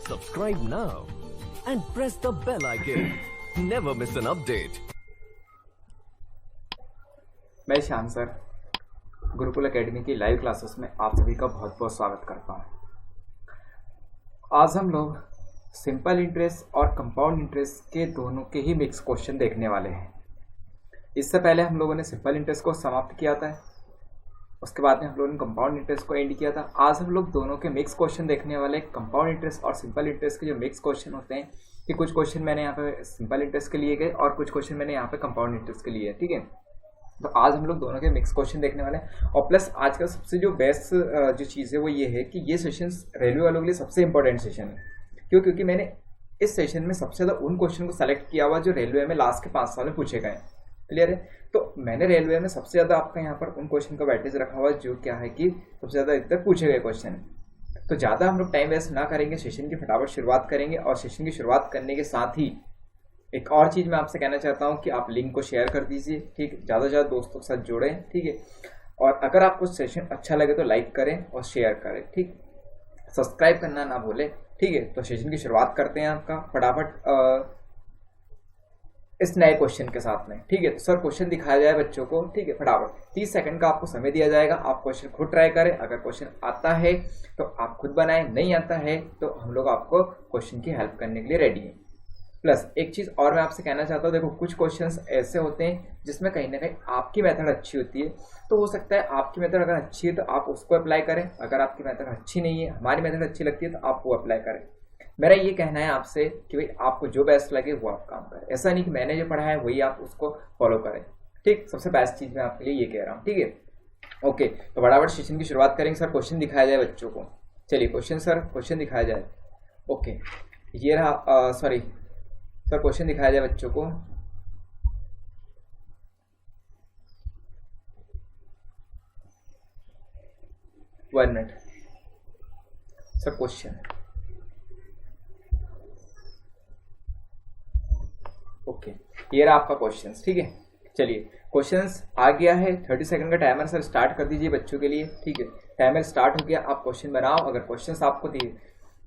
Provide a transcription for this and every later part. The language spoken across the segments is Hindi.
Subscribe now and press the bell icon. Never miss an update. मैं श्याम सर गुरुकुल एकेडमी की लाइव क्लासेस में आप सभी का बहुत बहुत स्वागत करता हूं। आज हम लोग सिंपल इंटरेस्ट और कंपाउंड इंटरेस्ट के दोनों के ही मिक्स क्वेश्चन देखने वाले हैं। इससे पहले हम लोगों ने सिंपल इंटरेस्ट को समाप्त किया था, उसके बाद में हम लोगों ने कंपाउंड इंटरेस्ट को एंड किया था। आज हम लोग दोनों के मिक्स क्वेश्चन देखने वाले। कंपाउंड इंटरेस्ट और सिंपल इंटरेस्ट के जो मिक्स क्वेश्चन होते हैं कि कुछ क्वेश्चन मैंने यहाँ पे सिंपल इंटरेस्ट के लिए गए और कुछ क्वेश्चन मैंने यहाँ पे कंपाउंड इंटरेस्ट के लिए, ठीक है। तो आज हम लोग दोनों के मिक्स क्वेश्चन देखने वाले हैं। और प्लस आज का सबसे जो बेस्ट जो चीज़ है वो ये है कि ये सेशन रेलवे वालों के लिए सबसे इंपॉर्टेंट सेशन है। क्यों? क्योंकि मैंने इस सेशन में सबसे ज़्यादा उन क्वेश्चन को सेलेक्ट किया हुआ जो रेलवे में लास्ट के 5 साल में पूछे गए। क्लियर है? तो मैंने रेलवे में सबसे ज़्यादा आपका यहाँ पर उन क्वेश्चन का वेटेज रखा हुआ जो क्या है कि सबसे ज़्यादा इधर पूछे गए क्वेश्चन। तो ज़्यादा हम लोग टाइम वेस्ट ना करेंगे, सेशन की फटाफट शुरुआत करेंगे। और सेशन की शुरुआत करने के साथ ही एक और चीज़ मैं आपसे कहना चाहता हूँ कि आप लिंक को शेयर कर दीजिए, ठीक है। ज़्यादा से ज़्यादा दोस्तों के साथ जोड़ें, ठीक है। और अगर आपको सेशन अच्छा लगे तो लाइक करें और शेयर करें, ठीक। सब्सक्राइब करना ना भूलें, ठीक है। तो सेशन की शुरुआत करते हैं आपका फटाफट इस नए क्वेश्चन के साथ में, ठीक है। तो सर क्वेश्चन दिखाया जाए बच्चों को, ठीक है। फटाफट 30 सेकंड का आपको समय दिया जाएगा। आप क्वेश्चन खुद ट्राई करें। अगर क्वेश्चन आता है तो आप खुद बनाएं, नहीं आता है तो हम लोग आपको क्वेश्चन की हेल्प करने के लिए रेडी हैं। प्लस एक चीज़ और मैं आपसे कहना चाहता हूँ, देखो कुछ क्वेश्चंस ऐसे होते हैं जिसमें कहीं ना कहीं आपकी मेथड अच्छी होती है। तो हो सकता है आपकी मेथड अगर अच्छी है तो आप उसको अप्लाई करें। अगर आपकी मेथड अच्छी नहीं है, हमारी मेथड अच्छी लगती है तो आप वो अप्लाई करें। मेरा ये कहना है आपसे कि भाई आपको जो बेस्ट लगे वो आप काम करें। ऐसा नहीं कि मैंने जो पढ़ा है वही आप उसको फॉलो करें, ठीक। सबसे बेस्ट चीज़ मैं आपके लिए ये कह रहा हूँ, ठीक है। ओके, तो बराबर सेशन की शुरुआत करेंगे। सर क्वेश्चन दिखाया जाए बच्चों को। चलिए क्वेश्चन सर, क्वेश्चन दिखाया जाए। ओके, ये रहा। सॉरी सर, क्वेश्चन दिखाया जाए बच्चों को। One minute sir, question. Okay, ये रहा आपका क्वेश्चंस, ठीक है। चलिए क्वेश्चंस आ गया है। 30 सेकंड का टाइमर सर स्टार्ट कर दीजिए बच्चों के लिए, ठीक है। टाइमर स्टार्ट हो गया। आप क्वेश्चन बनाओ। अगर क्वेश्चंस आपको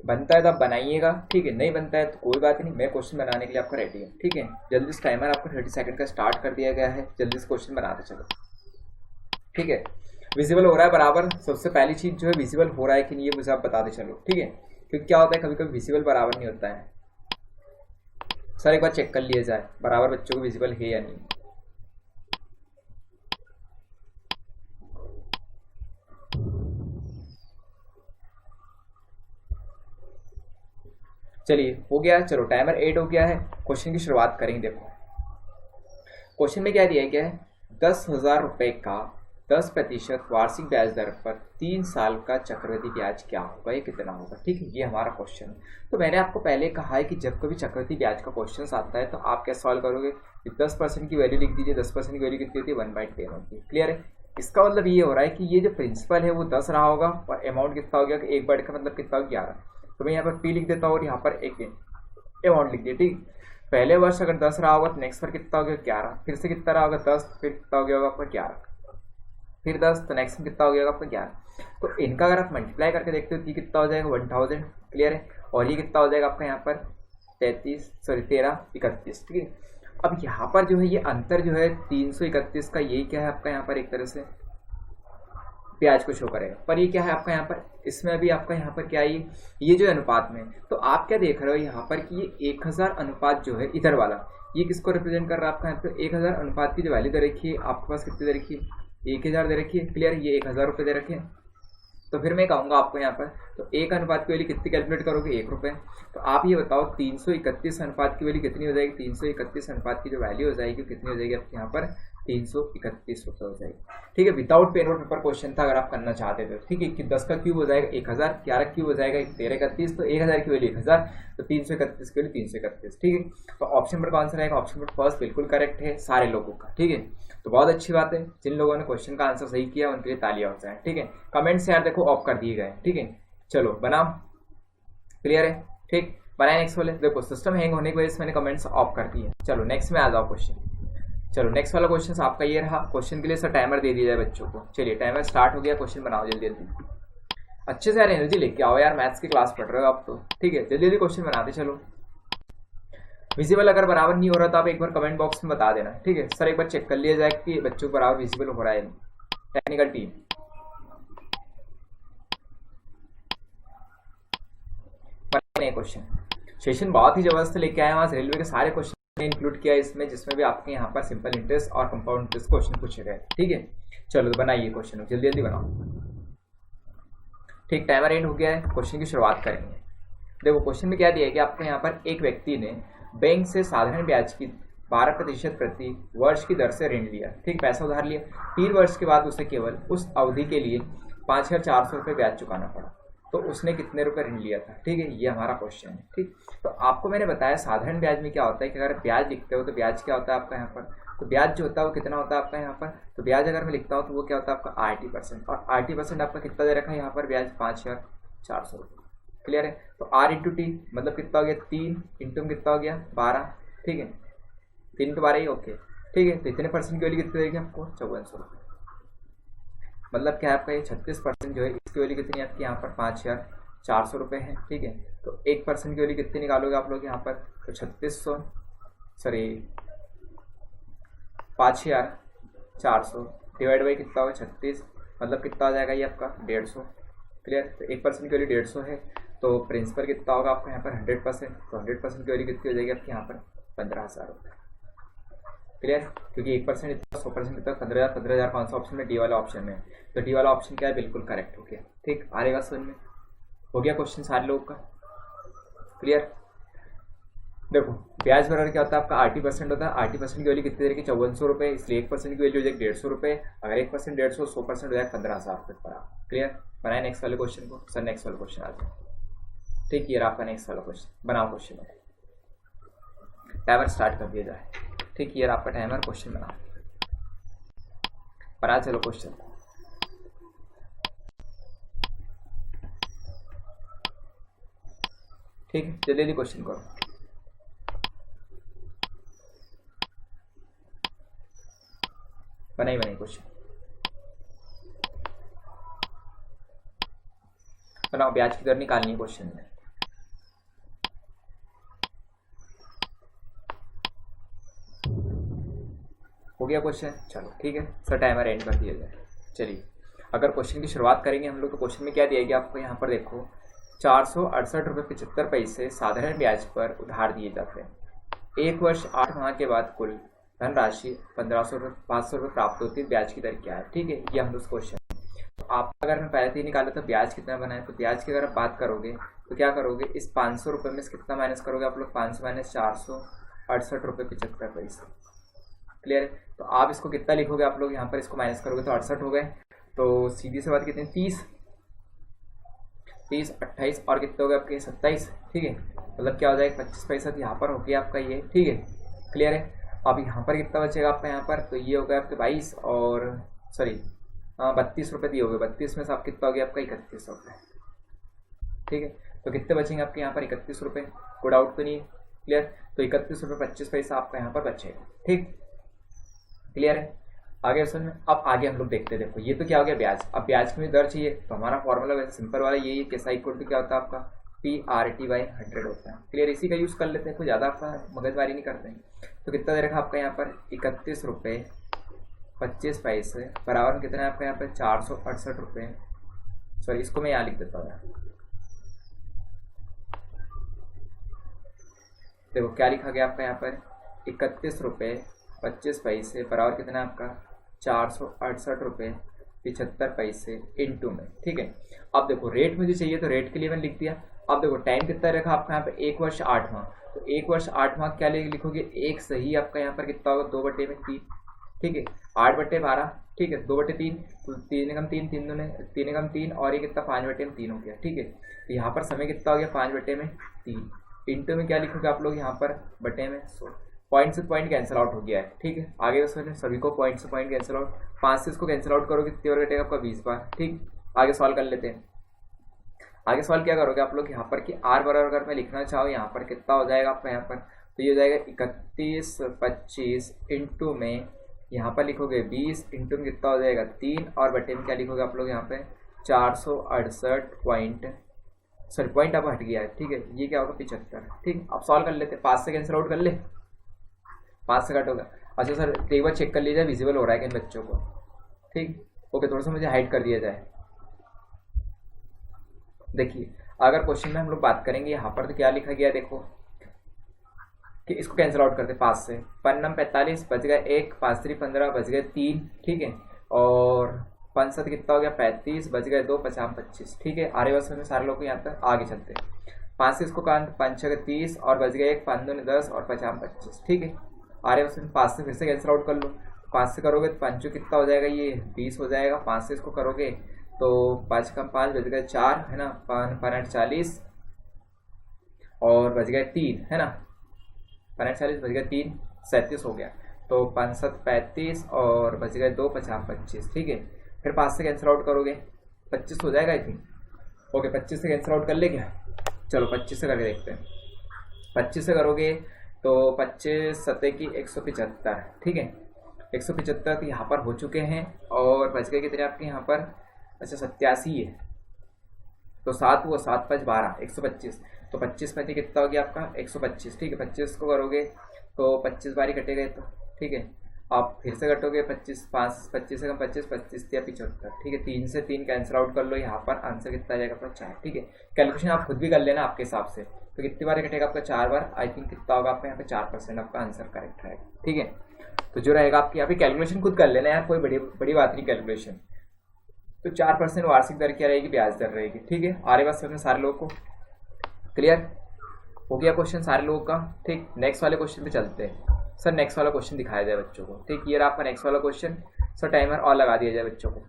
बनता है तो आप बनाइएगा, ठीक है। नहीं बनता है तो कोई बात नहीं, मैं क्वेश्चन बनाने के लिए आपका रेडी है, ठीक है। जल्दी से टाइमर आपको 30 सेकंड का स्टार्ट कर दिया गया है। जल्दी से क्वेश्चन बनाते चलो, ठीक है। विजिबल हो रहा है बराबर? सबसे पहली चीज़ जो है विजिबल हो रहा है कि नहीं ये मुझे आप बताते चलो, ठीक है। क्योंकि क्या होता है कभी कभी विजिबल बराबर नहीं होता है। सर एक बार चेक कर लिया जाए बराबर बच्चों को विजिबल है या नहीं। चलिए हो गया। चलो टाइमर 8 हो गया है। क्वेश्चन की शुरुआत करेंगे। देखो क्वेश्चन में क्या दिया गया है, 10,000 रुपये का 10% वार्षिक ब्याज दर पर 3 साल का चक्रवृद्धि ब्याज क्या होगा, ये कितना होगा, ठीक है। ये हमारा क्वेश्चन है। तो मैंने आपको पहले कहा है कि जब कभी चक्रवृद्धि ब्याज का क्वेश्चन आता है तो आप क्या सॉल्व करोगे, 10% की वैल्यू लिख दीजिए। 10% की वैल्यू कितनी होती है, 1/10 होती है। क्लियर है? इसका मतलब ये हो रहा है कि ये जो प्रिंसिपल है वो 10 रहा होगा और अमाउंट कितना हो गया कि 1/10 का मतलब कितना हो, 11। तो मैं यहाँ पर P लिख देता हूँ और यहाँ पर एक अमाउंट लिख दिया, ठीक। पहले वर्ष अगर 10 रहा होगा तो नेक्स्ट पर कितना हो गया, 11। फिर से कितना रहा होगा, 10। फिर कितना हो गया होगा आपका 11। फिर 10, तो नेक्स्ट में कितना हो गया आपका 11। तो इनका अगर आप मल्टीप्लाई करके देखते हो तो ये कितना हो जाएगा, 1000। क्लियर है? और ये कितना हो जाएगा आपका यहाँ पर 13 31, ठीक है। अब यहाँ पर जो है ये अंतर जो है 331 का, यही क्या है आपका यहाँ पर एक तरह से ब्याज को शो करेगा। पर ये क्या है आपका यहाँ पर, इसमें अभी आपका यहाँ पर क्या है, ये जो अनुपात में, तो आप क्या देख रहे हो यहाँ पर कि ये 1000 अनुपात जो है इधर वाला, ये किसको रिप्रेजेंट कर रहा है आपका यहाँ पर 1000 अनुपात की जो वैल्यू दे रखी है आपके पास, कितनी दे रखी है, 1000 दे रखी है। क्लियर? ये 1000 रुपये दे रखे हैं। तो फिर मैं कहूँगा आपको यहाँ पर, तो 1 अनुपात की वैल्यू कितनी कैलकुलेट करोगे, 1 रुपये। तो आप ये बताओ 331 अनुपात की वैल्यू कितनी हो जाएगी। 331 अनुपात की जो वैल्यू हो जाएगी कितनी हो जाएगी आपके यहाँ पर, 331 रुपये हो जाएगी, ठीक है। विदाउट पेन और पेपर क्वेश्चन था अगर आप करना चाहते थे, ठीक है। कि 10 का क्यूब हो जाएगा 1000, 11 क्यूब हो जाएगा 1331, तो 1000 की वैल्यू 1000, तो 331 की वैल्यू 331, ठीक है। तो ऑप्शन पर कौन सा रहेगा, ऑप्शन पर फर्स्ट बिल्कुल करेक्ट है सारे लोगों का, ठीक है। तो बहुत अच्छी बात है, जिन लोगों ने क्वेश्चन का आंसर सही किया उनके लिए तालियां हो जाए, ठीक है। कमेंट्स यार देखो ऑफ कर दिए गए, ठीक है। चलो बनाओ। क्लियर है? ठीक, बनाए नेक्स्ट वाले। देखो सिस्टम हैंग होने की वजह से मैंने कमेंट्स ऑफ कर दिए। चलो नेक्स्ट में आ जाओ क्वेश्चन। चलो नेक्स्ट वाला क्वेश्चन आपका ये रहा। क्वेश्चन के लिए सर टाइमर दे दिया जाए बच्चों को। चलिए टाइमर स्टार्ट हो गया, क्वेश्चन बनाओ जल्दी जल्दी। अच्छे से यार एनर्जी लेके आओ यार, मैथ्स की क्लास पढ़ रहे हो आप तो, ठीक है। जल्दी जल्दी क्वेश्चन बनाते चलो। विजिबल अगर बराबर नहीं हो रहा तो आप एक बार कमेंट बॉक्स में बता देना, ठीक है। सर एक बार चेक कर लिया जाए कि बच्चों को बराबर विजिबल हो रहा है। टेक्निकल टीम क्वेश्चन सेशन बहुत ही जबरदस्त लेके आए हैं। आज रेलवे के सारे क्वेश्चन इंक्लूड किया इसमें, जिसमें भी आपके यहाँ पर सिंपल इंटरेस्ट और कंपाउंड इंटरेस्ट क्वेश्चन पूछे गए, ठीक है। चलो तो बनाइए क्वेश्चन, जल्दी जल्दी बनाओ। ठीक, टाइमर एंड हो गया है, क्वेश्चन की शुरुआत करेंगे। देखो क्वेश्चन में क्या दिया है कि आपको यहाँ पर एक व्यक्ति ने बैंक से साधारण ब्याज की 12% प्रति वर्ष की दर से ऋण लिया, ठीक, पैसा उधार लिया। 3 वर्ष के बाद उसे केवल उस अवधि के लिए 5,400 रुपये ब्याज चुकाना पड़ा, तो उसने कितने रुपए ऋण लिया था, ठीक है। ये हमारा क्वेश्चन है, ठीक। तो आपको मैंने बताया साधारण ब्याज में क्या होता है कि अगर ब्याज लिखते हो तो ब्याज क्या होता है आपका यहाँ पर, तो ब्याज जो होता है वो कितना होता है आपका यहाँ पर, तो ब्याज अगर मैं लिखता हूँ तो वो क्या होता है आपका 80%, और 80% आपका कितना दे रखा है यहाँ पर ब्याज 5,400 रुपये, क्लियर है। तो R इंटू टी मतलब कितना हो गया 3 इंटू में कितना हो गया 12, ठीक है, 3 इंटू 12 ही, ओके, ठीक है। तो इतने परसेंट की वैल्यू कितनी देगी आपको 5400 रुपये, मतलब क्या है आपका ये 36% जो है इसकी वैल्यू कितनी आपकी यहाँ पर 5,400 रुपये है, ठीक है। तो 1% की वैल्यू कितनी निकालोगे आप लोग यहाँ पर, तो 5,400 डिवाइड बाई कितना होगा 36, मतलब कितना आ जाएगा ये आपका 150, क्लियर। तो 1% की वैल्यू 150 है, तो प्रिंसिपल कितना होगा आपका यहाँ पर 100%, तो 100% की वैल्यू कितनी हो जाएगी आपके यहाँ पर 15,000 रुपये, क्लियर। क्योंकि 1% इतना 100% इतना 15,000, 15,000 कौन सा ऑप्शन में, डी वाला ऑप्शन में, तो डी वाला ऑप्शन क्या है, बिल्कुल करेक्ट हो गया, ठीक। आ रहेगा समझ में, हो गया क्वेश्चन सारे लोग का, क्लियर। देखो ब्याज बराबर क्या होता है आपका 80% होता है, 80% की वैल्यू कितनी देर की 5400 रुपये, इसलिए 1% की वैल्यू हो जाएगी 150 रुपये, अगर 1% 150, 100% हो जाएगा 15,000 रुपये पर, क्लियर। बनाए नेक्स्ट वाले क्वेश्चन को, सर नेक्स्ट वाला क्वेश्चन आ जाए, ठीक। ये आपका नेक्स्ट वाला क्वेश्चन, बनाओ क्वेश्चन, टाइमर स्टार्ट कर दिया जाए, ठीक। ये आपका टाइमर, क्वेश्चन बनाओ, बना चलो क्वेश्चन, ठीक है। जल्दी जल्दी क्वेश्चन करो, बनाई क्वेश्चन बनाओ। ब्याज की दर निकालनी है क्वेश्चन में, हो गया क्वेश्चन, चलो ठीक है। सर टाइमर एंड कर दिया जाए। चलिए अगर क्वेश्चन की शुरुआत करेंगे हम लोग, तो क्वेश्चन में क्या दिया गया आपको यहाँ पर, देखो 468 रुपये 75 पैसे साधारण ब्याज पर उधार दिए जाते हैं। 1 वर्ष 8 माह के बाद कुल धनराशि 500 रुपये प्राप्त होती है, ब्याज की दर क्या है, ठीक है। ये हम लोग क्वेश्चन, तो आप अगर मैं पहले ही निकाला तो ब्याज कितना बना है, तो ब्याज की अगर आप बात करोगे तो क्या करोगे, इस 500 रुपये में से कितना माइनस करोगे आप लोग, 500 माइनस 468 रुपये 75 पैसे, क्लियर है। तो आप इसको कितना लिखोगे आप लोग यहाँ पर, इसको माइनस करोगे तो 68 हो गए, तो सीधी सी बात कितनी 30 28 और कितने हो गए आपके 27, ठीक है। मतलब क्या हो जाएगा 25 पैसा यहाँ पर हो गया आपका ये, ठीक है, क्लियर है। अब यहाँ पर कितना बचेगा आपका यहाँ पर, तो ये हो गया आपके 22 और 32 रुपये दिए हो गए, 32 में से आप कितना हो गया आपका 31 रुपये, ठीक है। तो कितने बचेंगे आपके यहाँ पर 31 रुपये, कोई डाउट तो नहीं है, क्लियर। तो 31 रुपये 25 पैसा आपका यहाँ पर बचेगा, ठीक, क्लियर है। आगे ऑप्शन में अब आगे हम लोग देखते हैं। देखो ये तो क्या हो गया ब्याज, अब ब्याज की मुझे दर चाहिए, तो हमारा फॉर्मूला वैसे सिंपल वाला यही है, कैसा इक्वल टू क्या होता है आपका PRT/100 होता है, क्लियर। इसी का यूज कर लेते हैं, कोई ज़्यादा आपका मगजमारी नहीं करते हैं। तो कितना दे रखा आपका यहाँ पर 31 रुपये 25 पैसे बराबर कितना है आपका यहाँ पर 468 रुपये, सॉरी इसको मैं यहाँ लिख देता हूँ। देखो क्या लिखा गया आपका यहाँ पर 31 रुपये 25 पैसे बराबर कितना है आपका 468 रुपये 75 पैसे इंटू में, ठीक है। अब देखो रेट मुझे चाहिए, तो रेट के लिए मैंने लिख दिया। अब देखो टाइम कितना रखा आपका यहाँ पे 1 वर्ष 8 माह, तो 1 वर्ष 8 माह क्या लिखोगे, एक सही आपका यहाँ पर कितना होगा 2/3, ठीक है, 8/12, ठीक है, 2/3, तो 3 एकम 3, 3 एकम 3 और ये कितना 5/3 हो गया, ठीक है। तो यहाँ पर समय कितना हो गया 5/3 इंटू में क्या लिखोगे आप लोग यहाँ पर बटे में 100, पॉइंट से पॉइंट कैंसिल आउट हो गया है, ठीक है। आगे उसमें सभी को पॉइंट से पॉइंट कैंसिल आउट, 5 से इसको कैंसिल आउट करोगे कितनी बार कटेगा आपका 20 बार, ठीक। आगे सवाल कर लेते हैं। आगे सवाल क्या करोगे आप लोग यहाँ पर कि R बराबर अगर मैं लिखना चाहूँ यहाँ पर कितना हो जाएगा आपका यहाँ पर, तो ये हो जाएगा 31 25 इंटू में यहाँ पर लिखोगे 20 इंटू में कितना हो जाएगा 3 और बटे में क्या लिखोगे आप लोग यहाँ पे 468 सॉरी पॉइंट अब हट गया है, ठीक है, ये क्या होगा 75, ठीक। अब सॉल्व कर लेते, 5 से कैंसिल आउट कर ले, 5 से कट होगा। अच्छा सर एक बार चेक कर लीजिए विजिबल हो रहा है कि इन बच्चों को, ठीक। ओके थोड़ा सा मुझे हाइड कर दिया जाए। देखिए अगर क्वेश्चन में हम लोग बात करेंगे यहाँ पर तो क्या लिखा गया, देखो कि इसको कैंसिल आउट करते 5 से, 5 नम 45 बच गया 1, 5 3 15 बच गए 3, ठीक है, और 5 7 कितना हो गया 35 बच गए 2, 50 25, ठीक है। आरे वर्ष में सारे लोग यहाँ तक आगे चलते हैं। 5 से इसको कान 5 6 30 और बच गए 1, 5 2 10 और 50 25, ठीक है। आरे वर्ष में 5 से फिर से कैंसिल आउट कर लो, 5 से करोगे तो 5 कितना हो जाएगा, ये 20 हो जाएगा। 5 से इसको करोगे तो 5 कम 5 बच गए 4, है ना, 5 8 40 और बच गए 3, है ना, 5 8 40 बच गए 3 37 हो गया। तो 5 7 35 और बच गए 2, 50 25, ठीक है। फिर 5 से कैंसिल आउट करोगे 25 हो जाएगा आई थिंक। ओके 25 से कैंसिल आउट कर ले क्या, चलो 25 से करके देखते हैं। 25 से करोगे तो 25 सत्ते की 175, ठीक है, 175 तो यहाँ पर हो चुके हैं और बच गए कितने आपके यहाँ पर, अच्छा 87 है, तो 7 हुआ 7 5 12 125, तो 25 पैंतीस कितना हो गया आपका 125, ठीक है। 25 को करोगे तो 25 बारी कटे गए तो, ठीक है। आप फिर से कटोगे 25 5 25 से कम 25 25 या 75, ठीक है। 3 से 3 कैंसिल आउट कर लो, यहाँ पर आंसर कितना आ जाएगा आपका 4, ठीक है। कैलकुलेशन आप खुद भी कर लेना आपके हिसाब से, तो कितनी बार कटेगा आपका 4 बार, आई थिंक कितना होगा आपका यहाँ पे 4% आपका आंसर करेक्ट रहेगा, ठीक है। तो जो रहेगा आपकी यहाँ पे कैलकुलेशन खुद कर लेना यार, कोई बड़ी बात नहीं कैलकुलेशन। तो 4% वार्षिक दर क्या रहेगी, ब्याज दर रहेगी, ठीक है। आरे बात समझ में सारे लोगों को क्लियर हो गया क्वेश्चन सारे लोगों का, ठीक। नेक्स्ट वाले क्वेश्चन पे चलते हैं। सर नेक्स्ट वाला क्वेश्चन दिखाया जाए बच्चों को, ठीक। ये रहा आपका नेक्स्ट वाला क्वेश्चन। सर टाइमर और लगा दिया जाए बच्चों को,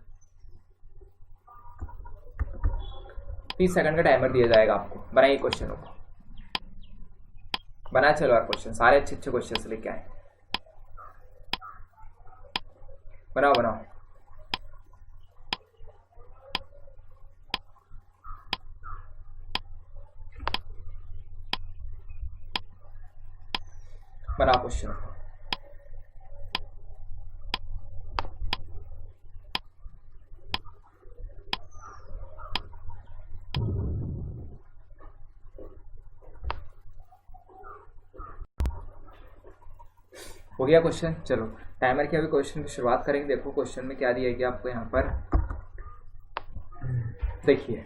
30 सेकंड का टाइमर दिया जाएगा आपको। बनाइए क्वेश्चनों को, बना चलो यार क्वेश्चन, सारे अच्छे अच्छे क्वेश्चन लेके आए, बनाओ बनाओ। बना क्वेश्चन, हो गया क्वेश्चन। चलो टाइमर की अभी क्वेश्चन की शुरुआत करेंगे। देखो क्वेश्चन में क्या दिया गया आपको यहाँ पर, देखिए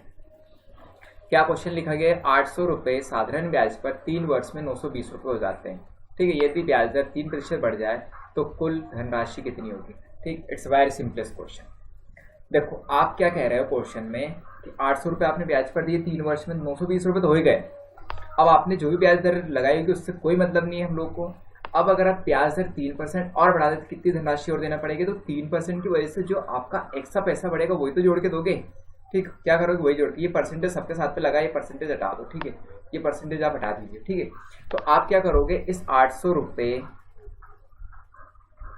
क्या क्वेश्चन लिखा गया है, 800 रुपये साधारण ब्याज पर 3 वर्ष में 920 रुपये हो जाते हैं, ठीक है। यदि ब्याज दर 3% बढ़ जाए तो कुल धनराशि कितनी होगी, ठीक। It's very simplest question. देखो आप क्या कह रहे हो क्वेश्चन में कि 800 रुपये आपने ब्याज पर दिए, 3 वर्ष में 920 रुपये तो हो ही गए। अब आपने जो भी ब्याज दर लगाई होगी उससे कोई मतलब नहीं है हम लोग को। अब अगर आप ब्याज दर 3% और बढ़ा देते कितनी धनराशि और देना पड़ेगी, तो 3% की वजह से जो आपका एक्स्ट्रा पैसा बढ़ेगा वही तो जोड़ के दोगे, ठीक। क्या करोगे वही जोड़ के, ये परसेंटेज सबके साथ पे लगा, ये परसेंटेज हटा दो, ठीक है, ये परसेंटेज आप हटा दीजिए, ठीक है। तो आप क्या करोगे, इस 800 रुपये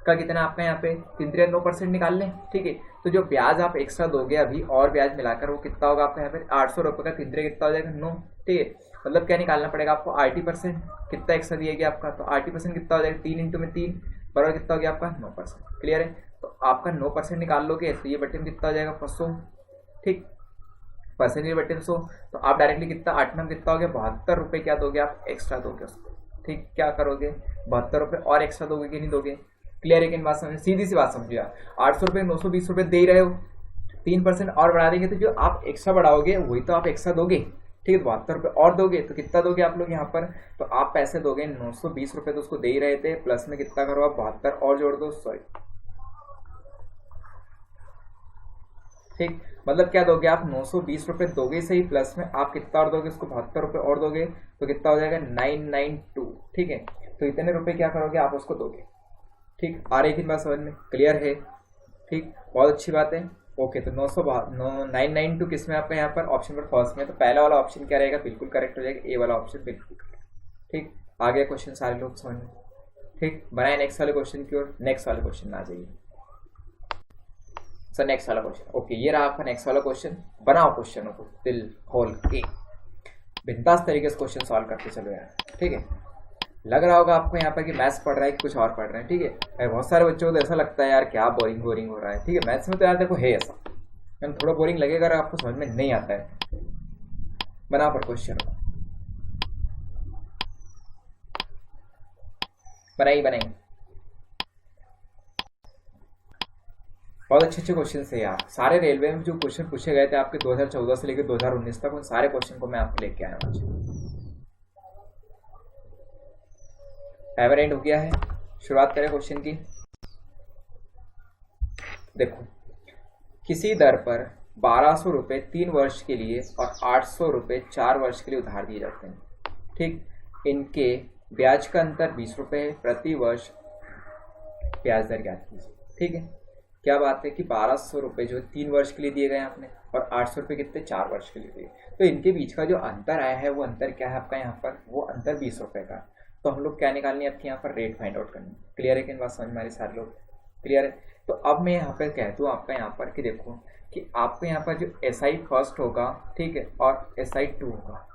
का कितना आपका यहाँ पे 3 9% निकाल लें, ठीक है। तो जो ब्याज आप एक्स्ट्रा दोगे अभी और ब्याज मिलाकर वो कितना होगा आपका यहाँ पे 800 रुपये का 3 कितना हो जाएगा 9, ठीक है। मतलब क्या निकालना पड़ेगा आपको 80%, कितना एक्स्ट्रा दिया गया आपका, तो 80% कितना हो जाएगा 3 × में 3 बराबर कितना हो गया आपका 9%, क्लियर है। तो आपका 9% निकाल लोगे तो ये बटे में कितना हो जाएगा 500, ठीक, परसेंटेज बटे 100। तो आप डायरेक्टली कितना 8 में कितना हो गया 72 रुपये क्या दोगे आप एक्स्ट्रा दोगे उसको, ठीक। क्या करोगे 72 रुपये और एक्स्ट्रा दोगे कि नहीं दोगे, क्लियर है कि बात समझ, सीधी सी बात समझिए। 800 रुपये 920 रुपये दे रहे हो, 3% और बढ़ा देंगे तो जो आप एक्स्ट्रा बढ़ाओगे वही तो आप एक्स्ट्रा दोगे, ठीक है। 72 रुपये और दोगे तो कितना दोगे आप लोग यहाँ पर, तो आप पैसे दोगे 920 रुपये तो उसको दे ही रहे थे, प्लस में कितना करो आप 72 और जोड़ दो, सॉरी, ठीक। मतलब क्या दोगे आप 920 रुपये दोगे सही, प्लस में आप कितना और दोगे उसको 72 रुपये और दोगे तो कितना हो जाएगा 992, ठीक है। तो इतने रुपये क्या करोगे आप उसको दोगे, ठीक। आ रही थी बात समझ में, क्लियर है, ठीक, बहुत अच्छी बात है। ओके तो 992 किस में आपका यहाँ पर ऑप्शन पर फर्स्ट में, तो पहला वाला ऑप्शन क्या रहेगा बिल्कुल करेक्ट हो जाएगा, ए वाला ऑप्शन बिल्कुल करेक्ट, ठीक। आ गया क्वेश्चन सारे लोग समझ में, ठीक। बनाए नेक्स्ट वाले क्वेश्चन की ओर, नेक्स्ट वाले क्वेश्चन में आ जाइए सर। नेक्स्ट वाला क्वेश्चन, ओके ये रहा आपका नेक्स्ट वाला क्वेश्चन। बनाओ क्वेश्चनों को दिल खोल के, बिंदास तरीके से क्वेश्चन सॉल्व करते चलो यार, ठीक है। लग रहा होगा आपको यहाँ पर कि मैथ्स पढ़ रहा है कि कुछ और पढ़ रहे हैं, ठीक है। बहुत सारे बच्चों को तो ऐसा लगता है यार क्या बोरिंग हो रहा है, ठीक है। मैथ्स में तो यार देखो है ऐसा, थोड़ा बोरिंग लगेगा अगर आपको समझ में नहीं आता है। बना पर क्वेश्चन बनाई बहुत अच्छे क्वेश्चन है यार। सारे रेलवे में जो क्वेश्चन पूछे गए थे आपके 2014 से लेकर 2019 तक, उन सारे क्वेश्चन को मैं आपको लेके आया हूँ आज। टाइमर एंड हो गया है, शुरुआत करें क्वेश्चन की। देखो, किसी दर पर 1200 रुपये 3 वर्ष के लिए और 800 रुपये 4 वर्ष के लिए उधार दिए जाते हैं। ठीक, इनके ब्याज का अंतर 20 रुपये है प्रति वर्ष। ब्याज दर ज्ञात कीजिए। ठीक है, क्या बात है कि 1200 रुपये जो 3 वर्ष के लिए दिए गए आपने, और 800 रुपये कितने 4 वर्ष के लिए दिए, तो इनके बीच का जो अंतर आया है वो अंतर क्या है आपका यहाँ पर, वो अंतर 20 रुपये का। तो हम लोग क्या निकालनी है आपके यहाँ पर, रेट फाइंड आउट करनी। क्लियर है कि इन बात समझ में आ रही सारे लोग? क्लियर है। तो अब मैं यहाँ पर कह दूँ आपका यहाँ पर कि देखो कि आपको यहाँ पर जो SI फर्स्ट होगा, ठीक है, और SI 2 होगा,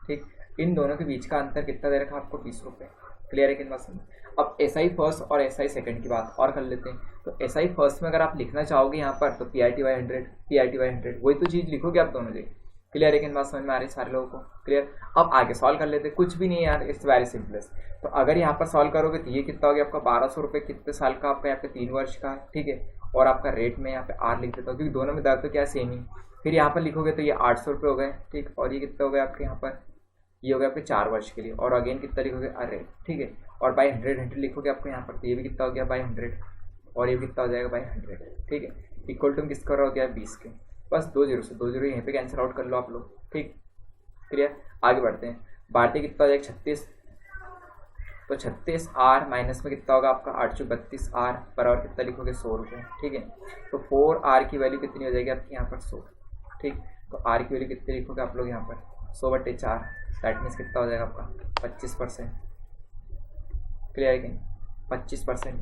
ठीक, इन दोनों के बीच का अंतर कितना दे रखा आपको, 20 रुपये। क्लियर है कि इन बात समझ। अब SI फर्स्ट और SI सेकंड की बात और कर लेते हैं। तो SI फर्स्ट में अगर आप लिखना चाहोगे यहाँ पर तो PRT/100 PRT/100 वही तो चीज़ लिखोगे आप दोनों जगह। क्लियर है कि इन बात समझ में आ रही है सारे लोगों को? क्लियर। अब आगे सॉल्व कर लेते हैं, कुछ भी नहीं है यार, इट्स वेरी सिंपलेस्ट। तो अगर यहाँ पर सॉल्व करोगे तो ये कितना हो गया आपका 1200 रुपये कितने साल का आपका, यहाँ पे 3 वर्ष का, ठीक है, और आपका रेट में यहाँ पे R लिख देता हूँ क्योंकि दोनों में दर तो क्या सेम ही। फिर यहाँ पर लिखोगे तो ये 800 रुपये हो गए, ठीक, और ये कितना हो गया आपके यहाँ पर, ये हो गया आपके 4 वर्ष के लिए, और अगेन कितना लिखोगे, अरे ठीक है, और बाई 100 लिखोगे आपको यहाँ पर, तो ये भी कितना हो गया बाई 100, और ये भी कितना हो जाएगा बाई 100, ठीक है। इक्वल टू किसका हो गया 20 के, बस 2 जीरो से 2 जीरो यहीं पे कैंसिल आउट कर लो आप लोग, ठीक। क्लियर, आगे बढ़ते हैं। भारतीय कितना हो जाएगा 36, तो 36R माइनस में कितना होगा आपका 832R बराबर कितना लिखोगे 100 रुपये, ठीक है। तो 4R की वैल्यू कितनी हो जाएगी आपकी यहाँ पर 100, ठीक। तो R की वैल्यू कितनी लिखोगे आप लोग यहाँ पर 100/4, दैट मीन्स कितना हो जाएगा आपका 25%। क्लियर है कि 25%?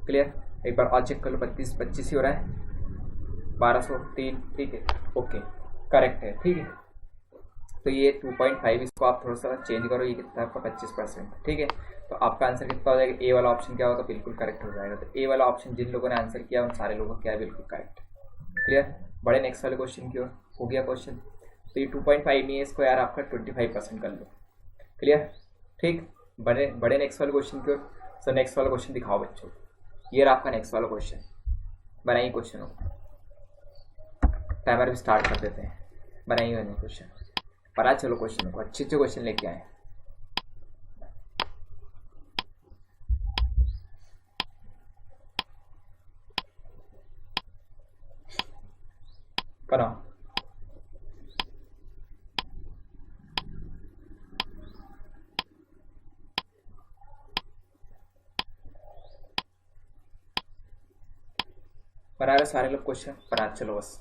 क्लियर, एक बार और चेक कर लो, 25 ही हो रहा है, 1203, ठीक है, ओके, करेक्ट है, ठीक है। तो ये 2.5, इसको आप थोड़ा सा चेंज करो, ये कितना है आपका 25%, ठीक है। तो आपका आंसर कितना हो जाएगा, ए वाला ऑप्शन क्या होगा, बिल्कुल करेक्ट हो जाएगा। तो ए वाला ऑप्शन जिन लोगों ने आंसर किया उन सारे लोगों को क्या है, बिल्कुल करेक्ट। क्लियर, बड़े नेक्स्ट वाले क्वेश्चन की ओर हो गया क्वेश्चन। तो ये 2.5 नहीं है, इसको यार आपका 25% कर लो। क्लियर, ठीक, बड़े नेक्स्ट वाले क्वेश्चन की ओर। सो नेक्स्ट वाला क्वेश्चन दिखाओ बच्चों, ये रहा आपका नेक्स्ट वाला क्वेश्चन। बनाइए क्वेश्चन हो, टाइमर भी स्टार्ट कर देते हैं। बनाइए बने क्वेश्चन, पढ़ा चलो क्वेश्चन को, अच्छे क्वेश्चन लेके आए। बनाओ, बना रहे सारे लोग क्वेश्चन, बना चलो बस,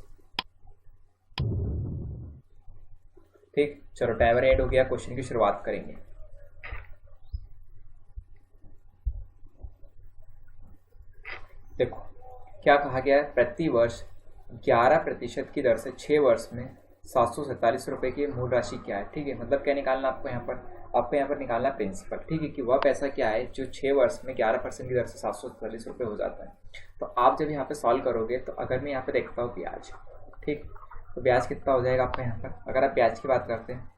ठीक। चलो टाइमर एंड हो गया, क्वेश्चन की शुरुआत करेंगे। देखो क्या कहा गया है, प्रति वर्ष 11% की दर से 6 वर्ष में 747 रुपये की मूल राशि क्या है, ठीक है। मतलब क्या निकालना आपको यहाँ पर निकालना प्रिंसिपल, ठीक है, कि वह पैसा क्या है जो 6 वर्ष में 11% की दर से 747 रुपये हो जाता है। तो आप जब यहाँ पे सॉल्व करोगे तो अगर मैं यहाँ पे देखता हूँ ब्याज, ठीक, तो ब्याज कितना हो जाएगा आपका यहाँ पर, अगर आप ब्याज की बात करते हैं,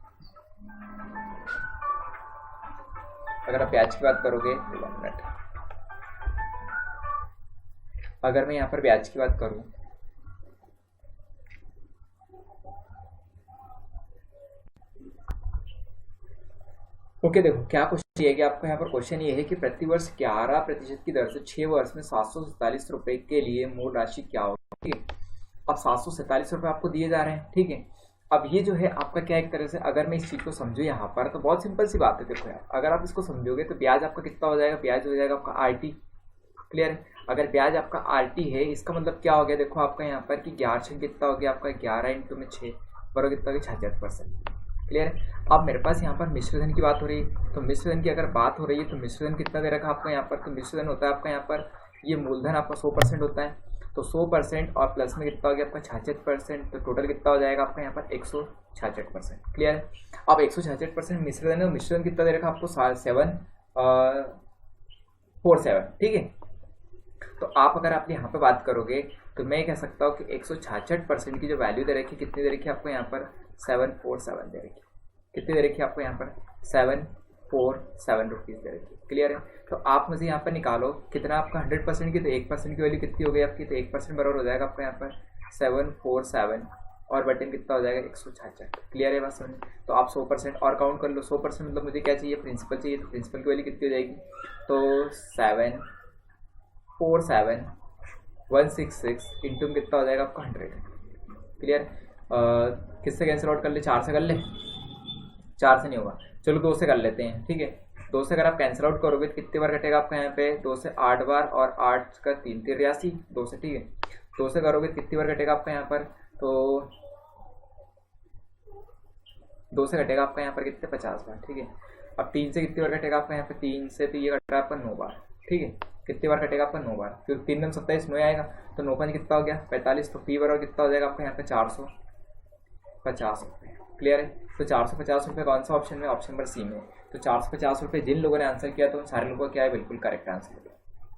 अगर आप ब्याज की बात करोगे, 1 मिनट, अगर मैं यहाँ पर ब्याज की बात करूँ, ओके, देखो क्या क्वेश्चन है कि आपको यहाँ पर क्वेश्चन ये है कि प्रति वर्ष 11% की दर से 6 वर्ष में 747 रुपये के लिए मूल राशि क्या होगी, ठीक है। अब 747 रुपये आपको दिए जा रहे हैं, ठीक है। अब ये जो है आपका क्या, एक तरह से अगर मैं इस चीज़ को समझूँ यहाँ पर तो बहुत सिंपल सी बात है। देखो यार, अगर आप इसको समझोगे तो ब्याज आपका कितना हो जाएगा, ब्याज हो जाएगा आपका RT। क्लियर है, अगर ब्याज आपका RT है, इसका मतलब क्या हो गया, देखो आपका यहाँ पर कि 11 कितना हो गया आपका 11 × में 6 बराबर कितना हो गया 66%। क्लियर है। अब मेरे पास यहाँ पर मिश्रधन की बात हो रही है, तो मिश्रधन की अगर बात हो रही है तो मिश्रधन कितना दे रखा आपका यहाँ पर, तो मिश्रधन होता है आपका यहाँ पर, ये मूलधन आपका 100% होता है, तो 100% और प्लस में कितना हो गया आपका 66%, तो टोटल कितना हो जाएगा आपका यहाँ पर 166%। क्लियर है। अब 166% मिश्रधन है, मिश्रधन कितना दे रखा आपको 747, ठीक है। तो आप अगर आप यहाँ पे बात करोगे तो मैं कह सकता हूँ कि 166% की जो वैल्यू दे रखी, कितनी दे रखी है आपको यहाँ पर 747 दे रखी, कितनी दे रखी है आपको यहाँ पर 747 रुपीज़ दे रखी। क्लियर है? तो आप मुझे यहाँ पर निकालो कितना आपका 100% की, तो 1% की वैल्यू कितनी हो गई आपकी, तो 1% बराबर हो जाएगा आपका यहाँ पर 747 और बटन कितना हो जाएगा 166। क्लियर है बात समझ? तो आप 100% और काउंट कर लो। 100% मतलब मुझे क्या चाहिए, प्रिंसिपल चाहिए, तो प्रिंसिपल की वैल्यू कितनी हो जाएगी, तो 747,166 इंटू में कितना हो जाएगा आपका 100। क्लियर? किससे कैंसिल आउट कर ले, 4 से कर ले, 4 से नहीं होगा, चलो 2 से कर लेते हैं। ठीक है, 2 से अगर आप कैंसिल आउट करोगे तो कितनी बार कटेगा आपका यहाँ पे, 2 से 8 बार, और 8 का 3 83, 2 से। ठीक है, 2 से करोगे तो कितनी बार कटेगा आपका यहाँ पर, तो 2 से कटेगा आपका यहाँ पर कितने 50 बार। ठीक है, अब 3 से कितनी बार कटेगा आपका यहाँ पे, 3 से तो ये कट रहा है आपका 9 बार। ठीक है, कितनी बार कटेगा आपका 9 बार, क्योंकि 3 9 27 9 आएगा, तो 9 5 कितना हो गया 45, तो पी बराबर कितना हो जाएगा आपका यहाँ पे 450 रुपये। क्लियर है? तो 450 रुपये कौन सा ऑप्शन में, ऑप्शन नंबर सी में। तो 450 रुपये जिन लोगों ने आंसर किया तो उन सारे लोगों को क्या है, बिल्कुल करेक्ट आंसर है।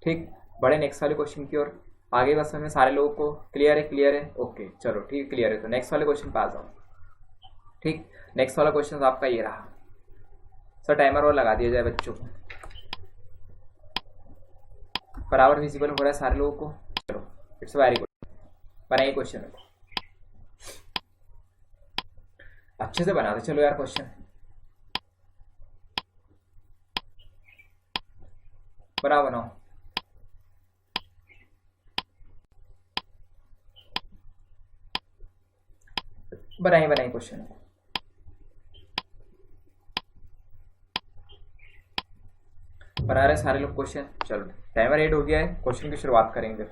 ठीक, बड़े नेक्स्ट वाले क्वेश्चन की ओर आगे बस में सारे लोगों को क्लियर है, क्लियर है, ओके चलो ठीक है, क्लियर है। तो नेक्स्ट वाले क्वेश्चन पे आ जाओ। ठीक, नेक्स्ट वाला क्वेश्चन आपका ये रहा सर, टाइमर और लगा दिया जाए बच्चों को, बराबर विजिबल हो रहा है सारे लोगों को। चलो इट्स वेरी गुड, बनाइए क्वेश्चन अच्छे से बनाते चलो यार क्वेश्चन, बनाओ। बनाइए क्वेश्चन, बना रहे सारे लोग क्वेश्चन। चलो टाइमर एड हो गया है, क्वेश्चन की शुरुआत करेंगे।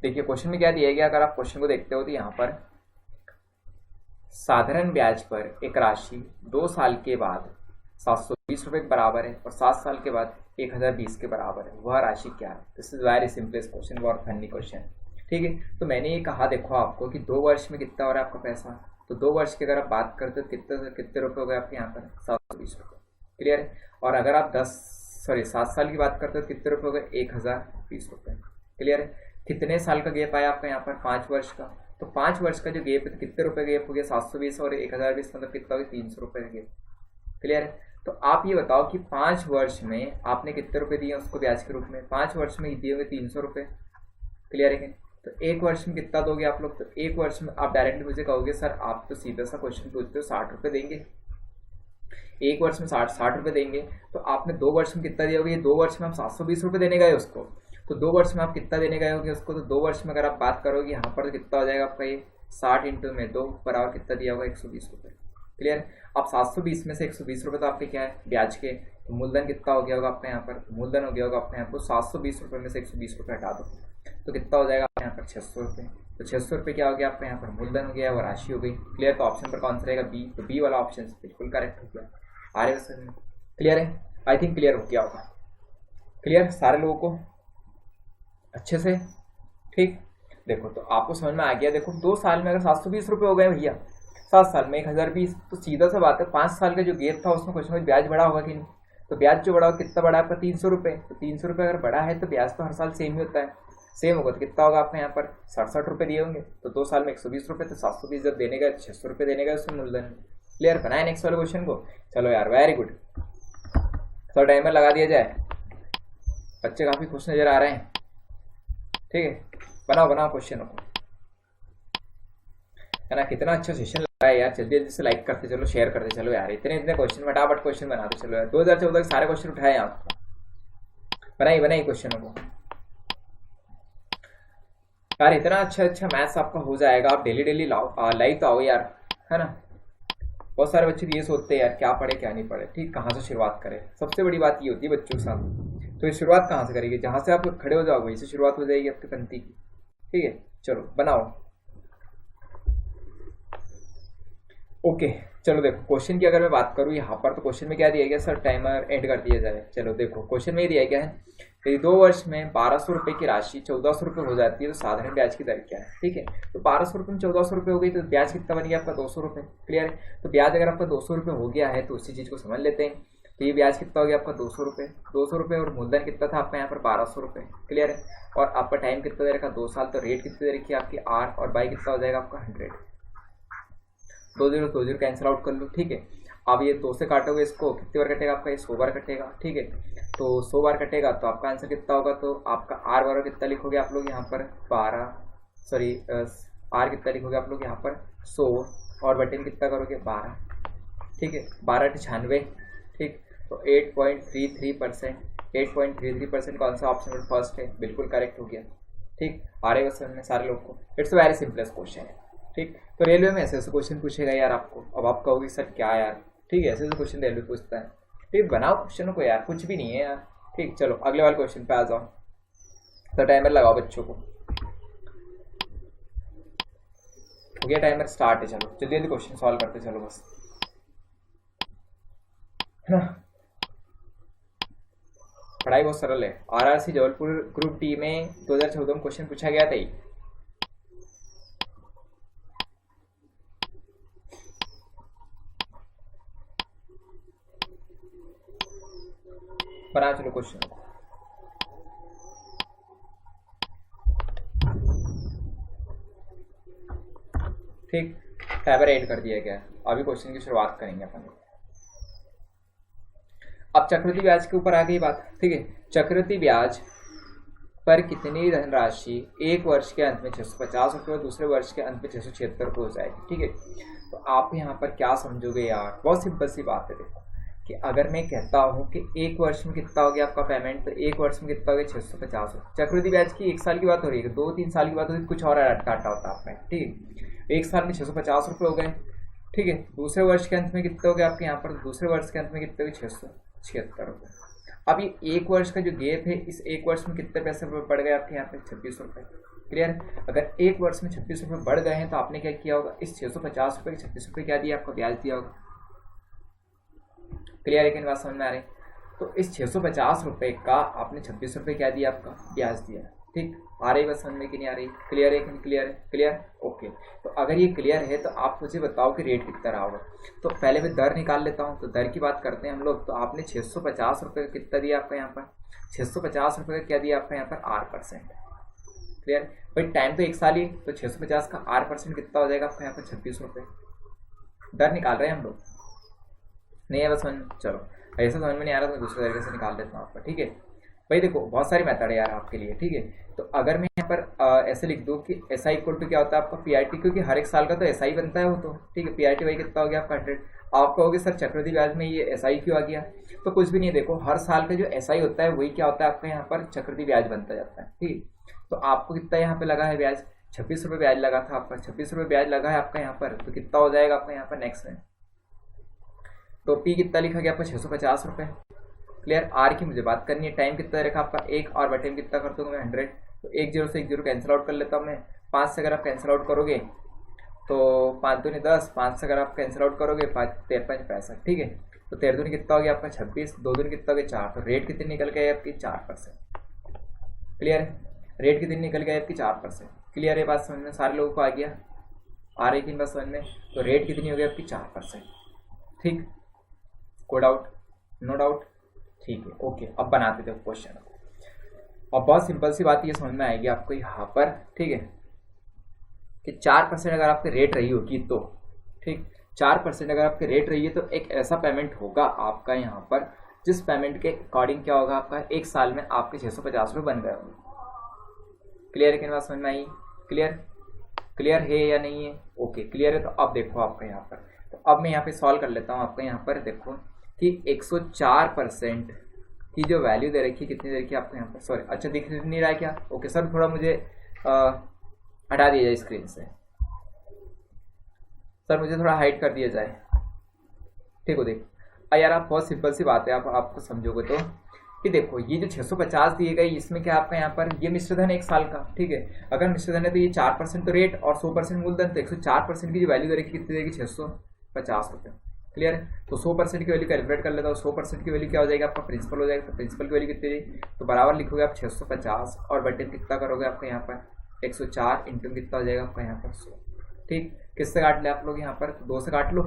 देखिए क्वेश्चन में क्या दिया गया, अगर आप क्वेश्चन को देखते हो तो यहाँ पर साधारण ब्याज पर एक राशि 2 साल के बाद 720 रुपये के बराबर है और 7 साल के बाद 1020 के बराबर है, वह राशि क्या है। This is very simplest question, बहुत फनी क्वेश्चन। ठीक है, तो मैंने ये कहा देखो आपको कि 2 वर्ष में कितना हो रहा है आपका पैसा, तो 2 वर्ष की अगर आप बात करते हो कितने रुपए हो गए आपके यहाँ पर 720 रुपये। क्लियर है? और अगर आप 7 साल की बात करते हो कितने रुपये हो गए 1020 रुपये। क्लियर है? कितने साल का गैप आया आपका यहाँ पर 5 वर्ष का, तो 5 वर्ष का जो गैप है तो कितने रुपए गैप हो गया 720 और 1020 मतलब कितना हो गया 300 रुपये का गैप। क्लियर है? तो आप ये बताओ कि 5 वर्ष में आपने कितने रुपए दिए उसको ब्याज के रूप में, 5 वर्ष में दिए होंगे 300 रुपये। क्लियर है? तो 1 वर्ष में कितना दोगे आप लोग, तो 1 वर्ष में आप डायरेक्टली मुझे कहोगे सर आप तो सीधा सा क्वेश्चन पूछते हो 60 रुपये देंगे, 1 वर्ष में 60 रुपये देंगे, तो आपने 2 वर्ष में कितना दिया होगा, ये 2 वर्ष में आप 720 रुपये देने गए उसको, तो 2 वर्ष में आप कितना देने गए होगे उसको, तो 2 वर्ष में अगर आप बात करोगे यहाँ पर तो कितना हो जाएगा आपका ये 60 इंटू में 2 बराबर कितना दिया होगा 120 रुपये। क्लियर? अब 720 में से 120 रुपये तो आपके क्या है ब्याज के, तो मूलधन कितना हो गया होगा आपका यहाँ पर, मूलधन हो गया होगा आपके यहाँ पर 720 रुपये में से 120 रुपये हटा दो तो कितना हो जाएगा आपके यहाँ पर 600 रुपये। तो 600 रुपये क्या हो गया आपका यहाँ पर मूलधन हो गया, वो राशि हो गई। क्लियर? तो ऑप्शन पर कौन सा रहेगा बी, तो बी वाला ऑप्शन बिल्कुल करेक्ट हो गया। आ रहे सर? क्लियर है? आई थिंक क्लियर हो गया होगा। क्लियर सारे लोगों को अच्छे से? ठीक, देखो तो आपको समझ में आ गया। देखो 2 साल में अगर 720 रुपये हो गए भैया, 7 साल में 1020, तो सीधा सा बात है 5 साल का जो गैप था उसमें कुछ ना कुछ ब्याज बढ़ा होगा कि नहीं, तो ब्याज जो बढ़ा कितना बढ़ा आपका 300 रुपये, तो 300 रुपये अगर बढ़ा है तो ब्याज तो हर साल सेम ही होता है, सेम होगा तो कितना होगा आपका यहाँ पर 67 रुपये दिए होंगे, तो 2 साल में 120 रुपये, तो 720 जब देने गए 600 रुपये देने गए उसमें मूलधन। क्लियर? बनाए नेक्स्ट वाले क्वेश्चन को। चलो यार वेरी गुड, तो टाइमर लगा दिया जाए, बच्चे काफी खुश नजर आ रहे हैं। ठीक है, बनाओ क्वेश्चन को, है ना। कितना अच्छा सेशन लग रहा है यार, जल्दी जल्दी से लाइक करते चलो, शेयर करते चलो यार, इतने क्वेश्चन फटाफट क्वेश्चन बनाते चलो यार। 2014 के सारे क्वेश्चन उठाए आप, बनाइए क्वेश्चनों को यार, इतना अच्छा मैथ्स आपका हो जाएगा। आप डेली लाइव तो आओ यार, है ना। बहुत सारे बच्चे ये सोचते हैं यार क्या पढ़े क्या नहीं पढ़े, ठीक, कहाँ से शुरुआत करें। सबसे बड़ी बात ये होती है बच्चों के साथ, तो ये शुरुआत कहाँ से करेंगे, जहाँ से आप खड़े हो जाओगे वहीं से शुरुआत हो जाएगी आपकी पंक्ति की। ठीक है, चलो बनाओ। ओके, चलो देखो क्वेश्चन की अगर मैं बात करूँ यहाँ पर, तो क्वेश्चन में क्या दिया गया सर, टाइमर एंड कर दिया जाए। चलो देखो क्वेश्चन में ये दिया गया है, यदि 2 वर्ष में 1200 रुपये की राशि 1400 रुपये हो जाती है तो साधारण ब्याज की दर क्या है। ठीक है, तो 1200 रुपये में 1400 रुपये हो गई तो ब्याज कितना बन गया आपका 200 रुपये। क्लियर है? तो ब्याज अगर आपका 200 रुपये हो गया है तो उसी चीज़ को समझ लेते हैं। तो ये ब्याज कितना हो गया आपका 200 रुपये। 200 रुपये और मूलधन कितना था आपका यहाँ पर 1200 रुपये। क्लियर है। और आपका टाइम कितना दे रखा 2 साल, तो रेट कितनी दे रखी है आपकी आर, और बाई कितना हो जाएगा आपका 100। 2 0 कैंसिल आउट कर लो। ठीक है। अब ये 2 से काटोगे इसको, कितनी बार कटेगा आपका, ये 100 बार कटेगा। ठीक है। तो 100 बार कटेगा तो आपका आंसर कितना होगा, तो आपका आर बराबर कितना लिखोगे आप लोग यहाँ पर 12, सॉरी आर कितना लिखोगे आप लोग यहाँ पर 100, और बटन कितना करोगे 12। ठीक है। 12 96। ठीक। तो 8.33%, 8.33% कौन सा ऑप्शन नंबर फर्स्ट है, बिल्कुल करेक्ट हो गया। ठीक। आ रहे बस समझ में सारे लोग को। इट्स वेरी सिंपलेस्ट क्वेश्चन है। ठीक। तो रेलवे में ऐसे ऐसे क्वेश्चन पूछेगा यार आपको, अब आप कहोगे सर क्या यार। ठीक है। ऐसे ऐसे क्वेश्चन रेलवे पूछता है। ठीक। बनाओ क्वेश्चनों को यार, कुछ भी नहीं है यार। ठीक। चलो अगले वाले क्वेश्चन पे आ जाओ। तो टाइमर लगाओ बच्चों को, हो गया टाइमर स्टार्ट है। चलो जल्दी जल्दी क्वेश्चन सॉल्व करते चलो बस, है ना। पढ़ाई बहुत सरल है। आरआरसी जबलपुर ग्रुप डी में 2014 में क्वेश्चन पूछा गया था। बना चलो क्वेश्चन। ठीक। टाइमर एंड कर दिया गया। अभी क्वेश्चन की शुरुआत करेंगे अपन। अब चक्रवृद्धि ब्याज के ऊपर आ गई बात। ठीक है। चक्रवृद्धि ब्याज पर कितनी धनराशि एक वर्ष के अंत में 650 रुपये और दूसरे वर्ष के अंत में 676 रुपये हो जाएगी। ठीक है। तो आप यहाँ पर क्या समझोगे यार, बहुत सिंपल सी बात है। देखो कि अगर मैं कहता हूँ कि एक वर्ष में कितना हो गया आपका पेमेंट, तो एक वर्ष में कितना हो गया 650 रुपये। चक्रवृद्धि ब्याज की 1 साल की बात हो रही है, 2-3 साल की बात हो रही है, कुछ और डाटा होता है आपने। ठीक है। 1 साल में 650 रुपये हो गए। ठीक है। दूसरे वर्ष के अंत में कितने हो गए आपके यहाँ पर, दूसरे वर्ष के अंत में कितने हो गए 676 रुपये। अब ये 1 वर्ष का जो गैप है, इस 1 वर्ष में कितने पैसे बढ़ गए आपके यहाँ पे 26 रुपये। क्लियर। अगर 1 वर्ष में 26 रुपये बढ़ गए हैं तो आपने क्या किया होगा, इस 650 रुपये के 26 रुपये क्या दिया आपको, ब्याज दिया होगा। क्लियर है कि बात समझ में आ रही। तो इस 650 रुपये का आपने 26 रुपये क्या दिया आपका, ब्याज दिया। ठीक। आ रही बात समझ में कि नहीं आ रही। क्लियर है कि नहीं क्लियर है। क्लियर। ओके। तो अगर ये क्लियर है तो आप मुझे बताओ कि रेट कितना रहा होगा। तो पहले मैं दर निकाल लेता हूँ। तो दर की बात करते हैं हम लोग। तो आपने 650 रुपये का कितना दिया आपका यहाँ पर, 650 रुपये का क्या दिया आपका यहाँ पर 8%। क्लियर। भाई टाइम तो 1 साल ही, तो 650 का 8% कितना हो जाएगा आपका यहाँ पर 26 रुपये। दर निकाल रहे हैं हम लोग, नहीं है बस चलो ऐसा समझ में नहीं आ रहा तो दूसरे तरीके से निकाल देता हूँ आपका। ठीक है। भाई देखो बहुत सारी मेथड है यार आपके लिए। ठीक है। तो अगर मैं यहाँ पर ऐसे लिख दूँ कि एस आई इक्वल टू क्या होता है आपका PRT, क्योंकि हर एक साल का तो SI बनता है वो तो। ठीक है। PRT भाई कितना हो गया आपका 100। आप कहोगे सर चक्रवृद्धि ब्याज में ये SI क्यों आ गया, तो कुछ भी नहीं। देखो हर साल का जो SI होता है वही क्या होता है आपका यहाँ पर चक्रवृद्धि ब्याज बनता जाता है। ठीक। तो आपको कितना यहाँ पे लगा है ब्याज, 26 रुपये ब्याज लगा था आपका, 26 रुपये ब्याज लगा है आपका यहाँ पर, तो कितना हो जाएगा आपका यहाँ पर नेक्स्ट में। तो P कितना लिखा गया आपका 650 रुपये। क्लियर। आर की मुझे बात करनी है। टाइम कितना रखा आपका 1, और बटन कितना कर दूंगा मैं 100। तो 1 0 से 1 0 कैंसिल आउट कर लेता हूँ मैं। 5 से अगर आप कैंसिल आउट करोगे तो 5 दूनी 10, 5 से अगर आप कैंसिल आउट करोगे 5 53 65। ठीक है। तो 13 दूनी कितना हो गया आपका 26, 2 दूनी कितना हो गया 4। तो रेट कितनी निकल गई आपकी 4%। क्लियर है। रेट कितनी निकल गई आपकी 4%। क्लियर है बात समझ में, सारे लोगों को आ गया, आ रही थी बात समझ में। तो रेट कितनी हो गई आपकी 4%। ठीक। कोई डाउट, नो डाउट। ठीक है। ओके। अब बनाते थे क्वेश्चन। और बहुत सिंपल सी बात ये समझ में आएगी आपको यहाँ पर। ठीक है। कि 4% अगर आपकी रेट रही होगी तो, ठीक, 4% अगर आपकी रेट रही है तो एक ऐसा पेमेंट होगा आपका यहाँ पर जिस पेमेंट के अकॉर्डिंग क्या होगा आपका 1 साल में आपके 650 रुपये बन गए होंगे। क्लियर है कि बात समझ में आई। क्लियर। क्लियर है या नहीं है। ओके। क्लियर है। तो अब देखो आपका यहाँ पर, तो अब मैं यहाँ पे सॉल्व कर लेता हूँ आपका यहाँ पर। देखो कि 104% की जो वैल्यू दे रखी है, कितनी दे रखी है आपको यहाँ पर, सॉरी अच्छा दिख नहीं रहा है क्या। ओके सर थोड़ा मुझे हटा दिया जाए स्क्रीन से, सर मुझे थोड़ा हाइड कर दिया जाए। ठीक हो। देखो यार आप बहुत सिंपल सी बात है, आपको समझोगे तो कि देखो ये जो 650 दिए गए इसमें क्या आपका यहाँ पर ये मिश्रधन 1 साल का। ठीक है। अगर मिश्रधन है तो ये 4% तो रेट और 100% मूलधन, तो 104% की जो वैल्यू दे रखी कितनी देगी 650 रुपये। क्लियर है। तो 100% की वैल्यू कैलकुलेट कर लेता हूँ। 100% की वैल्यू क्या हो जाएगा आपका प्रिंसिपल हो जाएगा। तो प्रिंसिपल की वैल्यू कितनी देगी, तो बराबर लिखोगे आप 650 और बटन कितना करोगे आपका यहाँ पर 104 इंटू कितना हो जाएगा आपका यहाँ पर 100। ठीक। किससे काट ले आप लोग यहाँ पर, 2 से काट लो,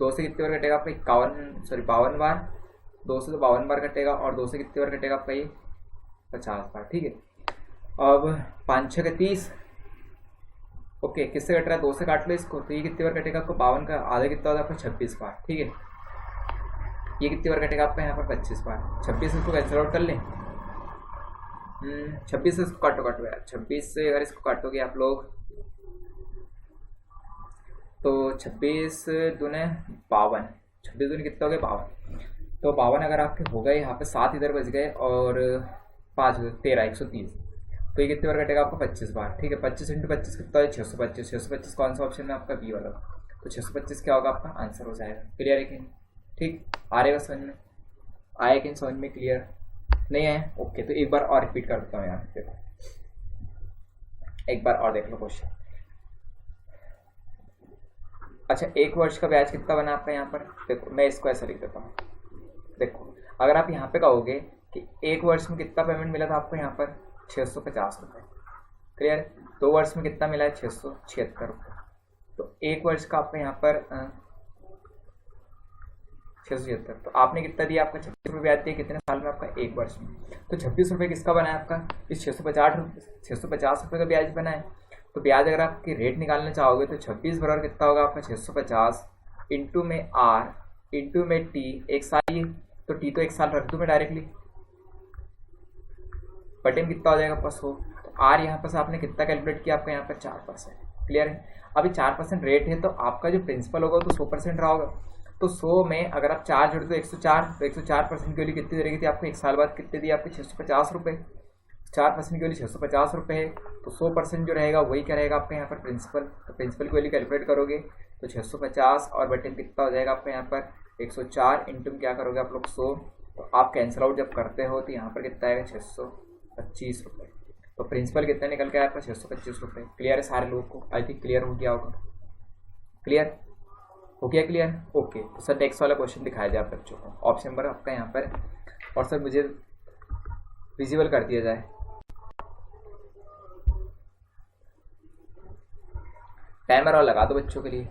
2 से कितनी बार कटेगा आपका 52 बार, 2 से तो 52 बार कटेगा, और 2 से कितनी बार कटेगा आपका ये 50 बार। ठीक है, अब 5 6 के 30। ओके, किससे कट रहा है? 2 से काट लो इसको, तो ये कितनी बार कटेगा आपको 52 का आधा कितना होता है आपको 26 बार। ठीक है, ये कितनी बार कटेगा आपका यहाँ पर 25 बार। 26 इसको कैंसिल आउट कर लें। 26 से इसको काटो यार, 26 से अगर इसको काटोगे आप लोग तो 26 दूने 52, 26 दूने कितना हो गया 52। तो 52 अगर आपके हो गए, यहाँ पे 7 इधर बच गए और 5 13 130। तो ये कितनी बार कटेगा आपको 25 बार। ठीक है, 25 × 25 कितना है 625। 625 कौन सा ऑप्शन है आपका? बी वाला। तो 625 क्या होगा आपका आंसर हो जाएगा। क्लियर है कि नहीं? ठीक, आ रहेगा समझ में? आए कि समझ में? क्लियर नहीं आए? ओके, तो एक बार और रिपीट कर देता हूँ यहाँ। देखो एक बार और देख लो क्वेश्चन। अच्छा, 1 वर्ष का ब्याज कितना बना आपका यहाँ पर? देखो मैं इसको ऐसा लिख देता हूँ। देखो अगर आप यहाँ पे कहोगे कि 1 वर्ष में कितना पेमेंट मिला था आपको यहाँ पर 650 रुपये। क्लियर? 2 वर्ष में कितना मिला है 676 रुपये। तो 1 वर्ष का आपका यहाँ पर 676, तो आपने कितना दिया? आपका 26 रुपये ब्याज दिया। कितने साल में? आपका 1 वर्ष में। तो 26 रुपये किसका बना है आपका? इस 650 रुपये का ब्याज बना है। तो ब्याज अगर आपकी रेट निकालना चाहोगे तो 26 बराबर कितना होगा आपका 650 इंटू में आर इंटू में टी। एक साल ये, तो टी तो 1 साल रख दूँ मैं डायरेक्टली, बटे में कितना हो जाएगा आपका 100। तो आर यहाँ पर से आपने कितना कैलकुलेट किया? आपका यहाँ पर 4%। क्लियर है? अभी 4% रेट है, तो आपका जो प्रिंसिपल होगा तो 100% रहा होगा। तो 100 में अगर आप 4 जोड़े तो 104, तो 104% की वैल्यू कितनी दे रही थी आपको 1 साल बाद? कितने दी आपके 650 रुपये। 4% की वैल्यू 650 रुपये है, तो 100% जो रहेगा वही क्या रहेगा आपका यहाँ पर प्रिंसिपल। तो प्रिंसिपल की वैल्यू कैलकुलेट करोगे तो 650 और बटे में कितना हो जाएगा आपका यहाँ पर 104 इंटू में क्या करोगे आप लोग 100। तो आप कैंसिल आउट जब करते हो तो यहाँ पर कितना आएगा 625 रुपये। तो प्रिंसिपल कितना निकल के आया आपका 625 रुपये। क्लियर है सारे लोगों को? आई थिंक क्लियर हो गया होगा। क्लियर हो गया? क्लियर? ओके, तो सर नेक्स्ट वाला क्वेश्चन दिखाया जाए आप बच्चों को। ऑप्शन नंबर आपका यहाँ पर, और सर मुझे विजिबल कर दिया जाए। टाइमर और लगा दो बच्चों के लिए,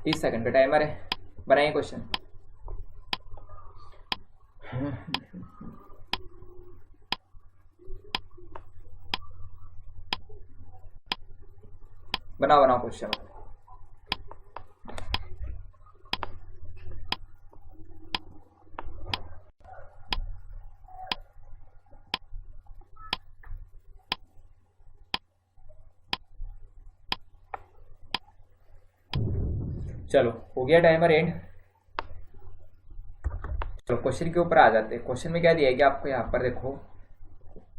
30 सेकंड का टाइमर है। बनाइए क्वेश्चन। बनाओ क्वेश्चन। चलो हो गया टाइमर एंड। चलो क्वेश्चन के ऊपर आ जाते हैं। क्वेश्चन में क्या दिया गया आपको यहाँ पर देखो,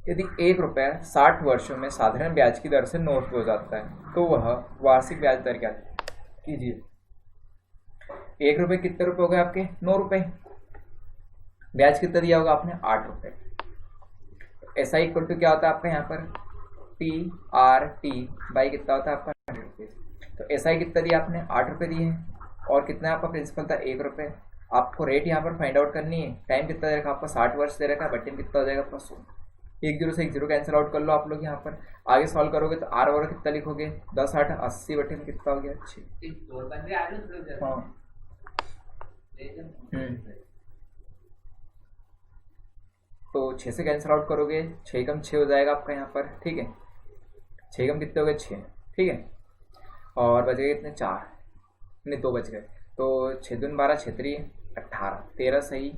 यदि 1 रुपया 60 वर्षों में साधारण ब्याज की दर से नोट हो जाता है तो वह वार्षिक ब्याज दर क्या कीजिए। 1 रुपये कितने रुपए हो गए आपके? 9 रुपये। ब्याज कितना दिया होगा आपने? 8 रुपये। ऐसा इक्वल टू क्या होता है आपका यहाँ पर PRT बाई कितना होता है आपका 100 रुपीज। तो ऐसा ही कितना दिया आपने? 8 रुपये दिए हैं, और कितना आपका प्रिंसिपल था 1 रुपये। आपको रेट यहाँ पर फाइंड आउट करनी है। टाइम कितना दे रखा आपका 60 वर्ष दे रखा है, बटे में कितना हो जाएगा आपका 100। 1 0 से 1 0 कैंसिल आउट कर लो आप लोग। यहाँ पर आगे सॉल्व करोगे तो आर ओवर कितना लिखोगे 10 8 80 बटे में कितना हो गया 6। हाँ तो 6 से कैंसिल आउट करोगे, 6 कम 6 हो जाएगा आपका यहाँ पर। ठीक है, 6 कम कितने हो गए 6। ठीक है, और बच गए कितने 4, नहीं 2 बच गए। तो 6 दूनी 12 6 3 18 13 सही,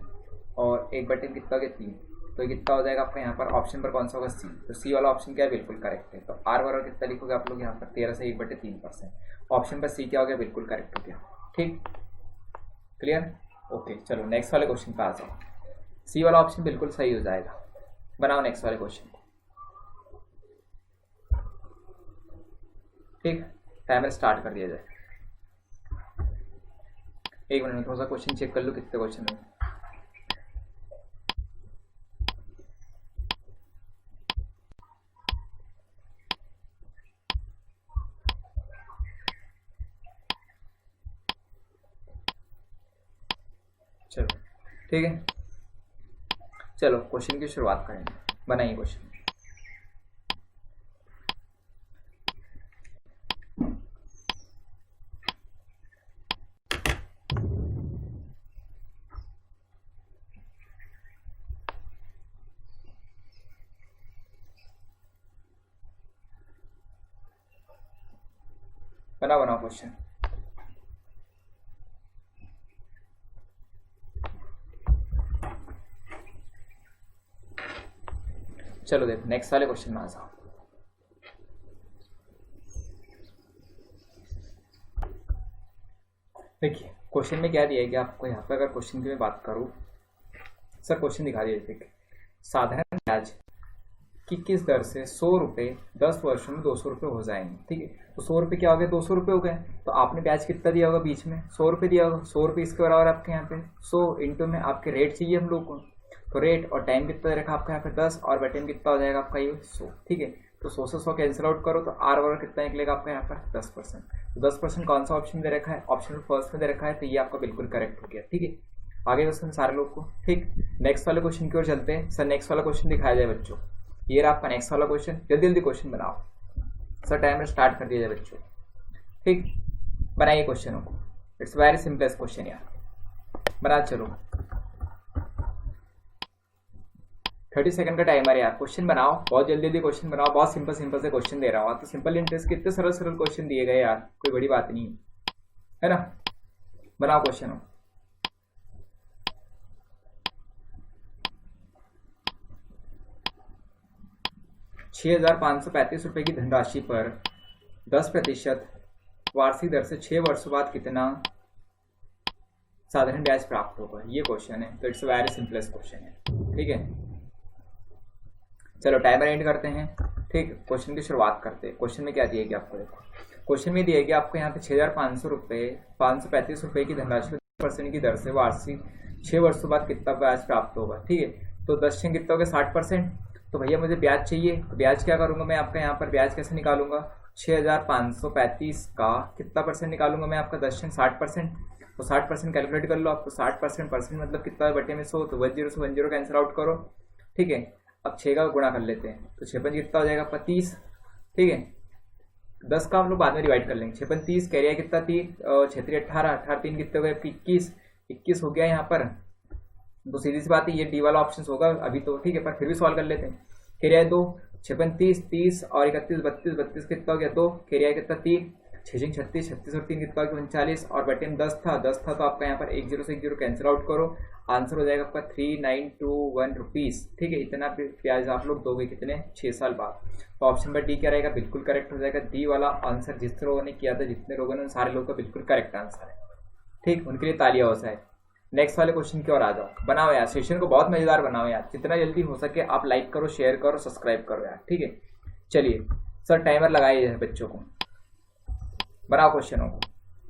और 1 बटे में कितना हो गया 3। तो कितना हो जाएगा आपका यहाँ पर? ऑप्शन पर कौन सा होगा? सी। तो सी वाला ऑप्शन क्या है? बिल्कुल करेक्ट है। तो आर बराबर कितना लिखोगे आप लोग यहाँ पर? 13 से 1/3%। ऑप्शन पर सी क्या हो गया? बिल्कुल करेक्ट हो गया। ठीक, क्लियर? ओके, चलो नेक्स्ट वाले क्वेश्चन पे आ जाओ। सी वाला ऑप्शन बिल्कुल सही हो जाएगा। बनाओ नेक्स्ट वाले क्वेश्चन। ठीक, टाइमर स्टार्ट कर दिया जाए। 1 मिनट में थोड़ा सा क्वेश्चन चेक कर लो कितने क्वेश्चन है। चलो ठीक है, चलो क्वेश्चन की शुरुआत करेंगे। बनाइए क्वेश्चन। बनाओ बनाओ क्वेश्चन। चलो देखो नेक्स्ट वाले क्वेश्चन में आ जाओ। देखिए क्वेश्चन में क्या दिया है कि आपको यहाँ पर, अगर क्वेश्चन की मैं बात करूँ, सर क्वेश्चन दिखा दिए। देखिए साधारण ब्याज कि किस दर से 100 रुपये 10 वर्षों में 200 रुपये हो जाएंगे। ठीक है, तो 100 रुपये क्या हो गए, 200 रुपये हो गए। तो आपने ब्याज कितना दिया होगा बीच में, 100 रुपये दिया होगा। 100 रुपये इसके बराबर आपके यहाँ पे 100 इंटू में आपके रेट चाहिए हम लोग को, तो रेट और टाइम कितना रखा आपका यहाँ पे 10, और बटे में कितना हो जाएगा आपका ये 100। ठीक है, तो 100 से 100 कैंसिल आउट करो तो आर बराबर कितना निकलेगा आपका यहाँ पर 10%। तो 10% कौन सा ऑप्शन दे रखा है, ऑप्शन फर्स्ट में दे रखा है, तो ये आपका बिल्कुल करेक्ट हो गया। ठीक है, आगे क्वेश्चन सारे लोग को। ठीक, नेक्स्ट वाले क्वेश्चन की ओर चलते हैं। सर नेक्स्ट वाला क्वेश्चन दिखाया जाए बच्चों, ये रहा आपका नेक्स्ट वाला क्वेश्चन। जल्दी जल्दी क्वेश्चन बनाओ सर, टाइमर स्टार्ट कर दिया जाए बच्चों। ठीक, बनाइए क्वेश्चनों को, इट्स वेरी सिंपलेस्ट क्वेश्चन यार, बना चलो। 30 सेकंड का टाइमर यार, क्वेश्चन बनाओ, बहुत जल्दी जल्दी क्वेश्चन बनाओ। बहुत सिंपल सिंपल से क्वेश्चन दे रहा हूँ, तो सिंपल इंटरेस्ट के इतने सरल सरल क्वेश्चन दिए गए यार, कोई बड़ी बात नहीं है ना। बनाओ क्वेश्चन। 6,535 रुपये की धनराशि पर 10% वार्षिक दर से 6 वर्षों बाद कितना साधारण ब्याज प्राप्त होगा, ये क्वेश्चन है। तो इट्स वेरी सिंपलेस्ट क्वेश्चन है। ठीक है, चलो टाइमर एंड करते हैं। ठीक, क्वेश्चन की शुरुआत करते हैं। क्वेश्चन में क्या दिया गया आपको, देखो क्वेश्चन में दिया गया आपको यहाँ पे 6,535 रुपये की धनराशि 10% की दर से वार्षिक 6 वर्षों बाद कितना ब्याज प्राप्त होगा। ठीक है, तो 10 कितना हो गया 60%। तो भैया मुझे ब्याज चाहिए, तो ब्याज क्या करूंगा मैं आपका यहाँ पर, ब्याज कैसे निकालूंगा, 6,535 का कितना परसेंट निकालूंगा मैं आपका, 10 60%। तो 60% कैलकुलेट कर लो आप, तो 60% मतलब कितना है बटे में 100, तो 10 से 10 कैंसिल आउट करो। ठीक है, अब 6 का गुणा कर लेते हैं, तो 6 कितना हो जाएगा आपका 30। ठीक है, 10 का हम लोग बाद में डिवाइड कर लेंगे। 6 30 कैरियर कितना 3, 6 18, 18 3 कितने हो गए 21 हो गया यहाँ पर। तो सीधी सी बात है ये डी वाला ऑप्शन होगा अभी तो। ठीक है, पर फिर भी सॉल्व कर लेते हैं। कैरियर 2, 56 30 और 31 32 कितना हो गया 2, कैरियर कितना 3, 6 36 और 3 कितना हो गया 39, और बटे में 10 था तो आपका यहाँ पर 10 से 10 कैंसिल आउट करो, आंसर हो जाएगा आपका 3921 रुपीज़। ठीक है, इतना ब्याज आप लोग दोगे कितने 6 साल बाद। तो ऑप्शन पर डी क्या रहेगा, बिल्कुल करेक्ट हो जाएगा। डी वाला आंसर जिस लोगों ने किया था, जितने लोगों ने, सारे लोगों का बिल्कुल करेक्ट आंसर है। ठीक, उनके लिए तालियां हो जाए। नेक्स्ट वाले क्वेश्चन की ओर आ जाओ। बनाओ यार, सेशन को बहुत मजेदार बनाओ यार, जितना जल्दी हो सके आप लाइक करो, शेयर करो, सब्सक्राइब करो यार। ठीक है, चलिए सर टाइमर लगाइए बच्चों को, बनाओ क्वेश्चनों को,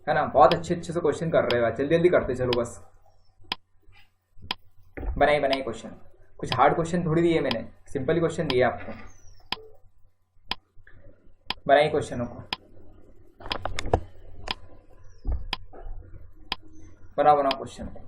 है ना। बहुत अच्छे अच्छे से क्वेश्चन कर रहे हो, जल्दी जल्दी करते चलो बस। बनाइए क्वेश्चन, कुछ हार्ड क्वेश्चन थोड़ी दिए मैंने, सिंपल ही क्वेश्चन दिए आपको। बनाइए क्वेश्चनों को, बनाओ क्वेश्चन को।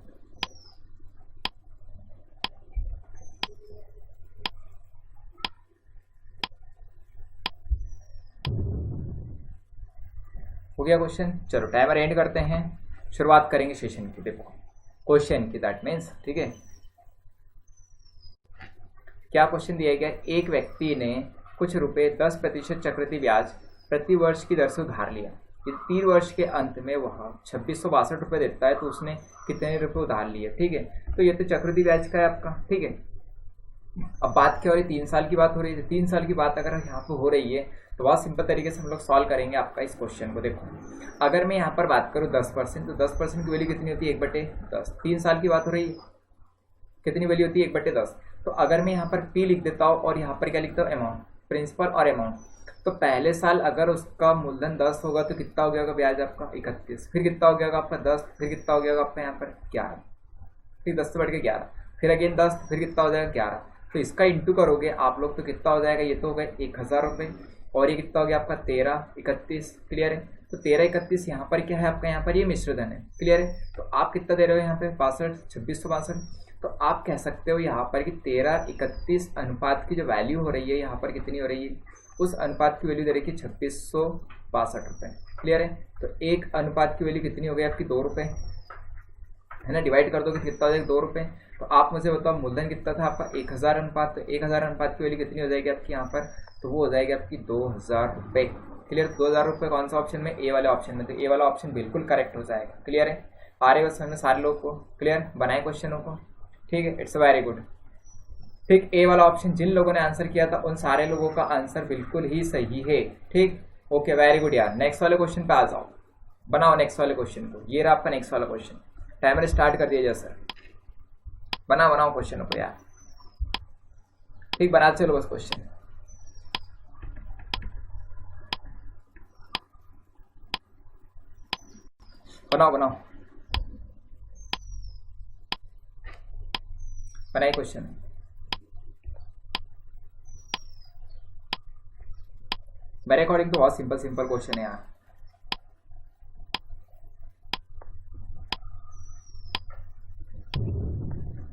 हो गया क्वेश्चन, चलो टाइमर एंड करते हैं, शुरुआत करेंगे सेशन की। देखो क्वेश्चन की, दैट मीन्स ठीक है, क्या क्वेश्चन दिया गया, एक व्यक्ति ने कुछ रुपए 10% चक्रवृद्धि ब्याज प्रति वर्ष की दर से उधार लिया। यदि 3 वर्ष के अंत में वह 2662 रुपये देता है तो उसने कितने रुपए उधार लिए। ठीक है, तो ये तो चक्रवृद्धि ब्याज का है आपका। ठीक है, अब बात क्या हो रही है, 3 साल की बात हो रही है। 3 साल की बात अगर यहाँ पर हो रही है तो बहुत सिंपल तरीके से हम लोग सॉल्व करेंगे आपका इस क्वेश्चन को। देखो अगर मैं यहाँ पर बात करूँ 10%, तो 10% की वैल्यू कितनी होती है 1/10। 3 साल की बात हो रही है, कितनी वैल्यू होती है 1/10। तो अगर मैं यहाँ पर P लिख देता हूँ और यहाँ पर क्या लिखता हूँ अमाउंट, प्रिंसिपल और अमाउंट, तो पहले साल अगर उसका मूलधन 10 होगा तो कितना हो गया होगा ब्याज आपका 31, फिर कितना हो गया होगा आपका 10, फिर कितना हो गया होगा आपका यहाँ पर 11, फिर 10 से बढ़ के 11, फिर अगेन 10, फिर कितना हो जाएगा 11। तो इसका इंटू करोगे आप लोग तो कितना हो जाएगा, ये तो हो गए 1000 रुपये, और ये कितना हो गया आपका 13 31। क्लियर है, तो 13 31 यहाँ पर क्या है आपका, यहाँ पर ये मिश्रधन है। क्लियर है, तो आप कितना दे रहे हो यहाँ पे 62 2662। तो आप कह सकते हो यहाँ पर कि 13 31 अनुपात की जो वैल्यू हो रही है यहाँ पर कितनी हो रही है, उस अनुपात की वैल्यू दे रही है 2662 रुपये। क्लियर है, तो एक अनुपात की वैल्यू कितनी हो गई आपकी 2 रुपये, है ना। डिवाइड कर दोगे कितना हो जाएगा 2 रुपये। तो आप मुझे बताओ मूलधन कितना था आपका 1000 अनुपात, तो 1000 अनुपात की वैल्यू कितनी हो जाएगी आपकी यहाँ पर, तो वो हो जाएगी आपकी 2000 रुपये। क्लियर। 2000 रुपये कौन सा ऑप्शन में, ए वाले ऑप्शन में, तो ए वाला ऑप्शन बिल्कुल करेक्ट हो जाएगा। क्लियर है, आ रहे बस समझ में सारे लोग को, क्लियर, बनाए क्वेश्चनों को, ठीक है, इट्स वेरी गुड। ठीक, ए वाला ऑप्शन जिन लोगों ने आंसर किया था उन सारे लोगों का आंसर बिल्कुल ही सही है। ठीक, ओके, वेरी गुड यार। नेक्स्ट वाले क्वेश्चन पे आ जाओ, बनाओ नेक्स्ट वाले क्वेश्चन को। ये रहा आपका नेक्स्ट वाला क्वेश्चन। टाइमर स्टार्ट कर दिया जाए सर, बनाओ क्वेश्चन को यार। ठीक, बना चलो बस क्वेश्चन। बनाओ बनाइए क्वेश्चन। मेरे अकॉर्डिंग तो बहुत सिंपल क्वेश्चन है यार।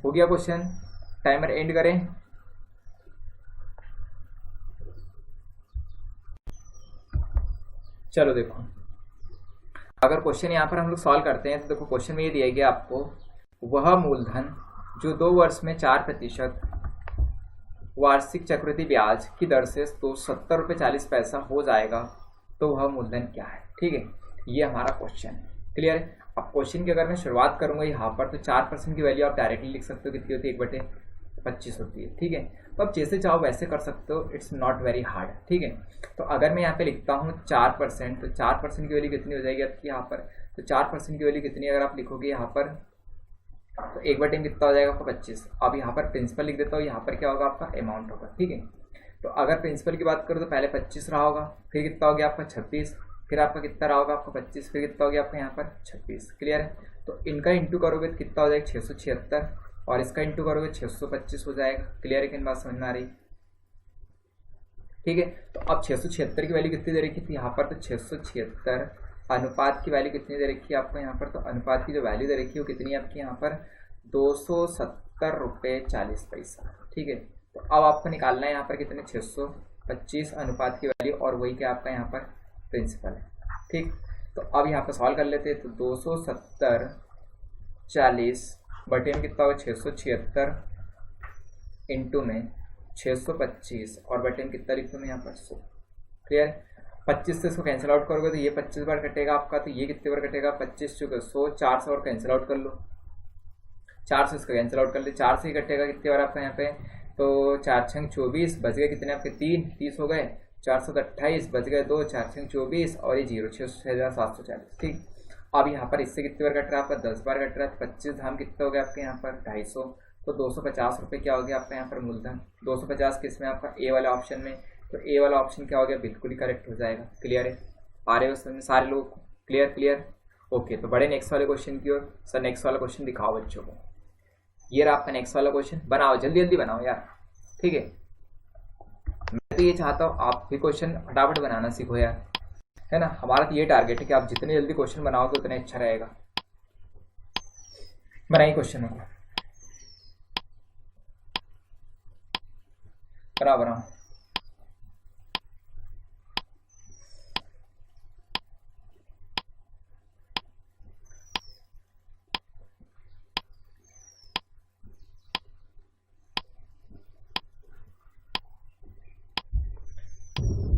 हो गया क्वेश्चन, टाइमर एंड करें। चलो देखो, अगर क्वेश्चन यहाँ पर हम लोग सॉल्व करते हैं तो देखो क्वेश्चन में ये दिया गया आपको, वह मूलधन जो 2 वर्ष में 4% वार्षिक चक्रवृद्धि ब्याज की दर से तो 70 रुपये 40 पैसा हो जाएगा, तो वह मूलधन क्या है। ठीक है, ये हमारा क्वेश्चन है। क्लियर है। अब क्वेश्चन की अगर मैं शुरुआत करूंगा यहाँ पर, तो 4% की वैल्यू आप डायरेक्टली लिख सकते हो, कितनी होती है, 1/25 होती है। ठीक है, तो आप जैसे चाहो वैसे कर सकते हो, इट्स नॉट वेरी हार्ड। ठीक है, तो अगर मैं यहाँ पे लिखता हूँ 4%, तो 4% की वैल्यू कितनी हो जाएगी आपकी यहाँ पर, तो 4% की वैल्यू कितनी अगर आप लिखोगे यहाँ पर, तो 1/10 कितना हो जाएगा आपका 25। अब यहाँ पर प्रिंसिपल लिख देता हूँ, यहाँ पर क्या होगा आपका अमाउंट होगा। ठीक है, तो अगर प्रिंसिपल की बात करो तो पहले 25 रहा होगा, फिर कितना हो गया आपका 26, फिर आपका कितना रहा होगा आपका 25, फिर कितना हो गया आपका यहाँ पर 26। क्लियर है, तो इनका इंटू करोगे तो कितना हो जाएगा 676, और इसका इंटू करोगे 625 हो जाएगा। क्लियर है कि बात समझ में आ रही। ठीक है, तो अब 676 की वैल्यू कितनी दे रखी थी यहाँ पर, तो 676 अनुपात की वैल्यू कितनी दे रखी है आपको यहाँ पर, तो अनुपात की जो वैल्यू दे रखी है वो कितनी है आपकी यहाँ पर, 270 रुपये 40 पैसा। ठीक है, तो अब आपको निकालना है यहाँ पर कितने, 625 अनुपात की वैल्यू, और वही क्या आपका यहाँ पर प्रिंसिपल है। ठीक, तो अब यहाँ पर सॉल्व कर लेते हैं, तो 270 40 बटे में कितना होगा 676 इंटू में 625, और बटे में कितना लिख दूँ मैं यहाँ पर 100। क्लियर, 25 से इसको कैंसिल आउट करोगे तो ये 25 बार कटेगा आपका, तो ये कितने बार कटेगा, 25 चुके 100, 4 से और कैंसिल आउट कर लो, 4 से इसको कैंसिल आउट कर ले, 4 से ही कटेगा कितने बार आपका यहाँ पे, तो 4 छंग 24 बच गए कितने आपके 3, 30 हो गए, 428 बच गए 2, 4 छंग 24 और ये 0, 6740। ठीक, अब यहाँ पर इससे कितने बार कट रहा है आपका, 10 बार कट रहा है, 25 धाम कितने हो गए आपके यहाँ पर 250, तो 250 रुपये क्या हो गया आपका यहाँ पर मूलधन। 250 किस में आपका, ए वाला ऑप्शन में, तो ए वाला ऑप्शन क्या हो गया, बिल्कुल ही करेक्ट हो जाएगा। क्लियर है, आ रहे हो समझ सारे लोग, क्लियर। ओके, तो बड़े नेक्स्ट वाले क्वेश्चन की ओर। सर नेक्स्ट वाला क्वेश्चन दिखाओ बच्चों को। ये रहा आपका नेक्स्ट वाला क्वेश्चन, बनाओ जल्दी बनाओ यार। ठीक है, मैं तो ये चाहता हूँ आप भी क्वेश्चन फटाफट बनाना सीखो यार, है ना। हमारा तो ये टारगेट है कि आप जितने जल्दी क्वेश्चन बनाओगे उतना अच्छा रहेगा। बनाइए क्वेश्चन को, बनाओ।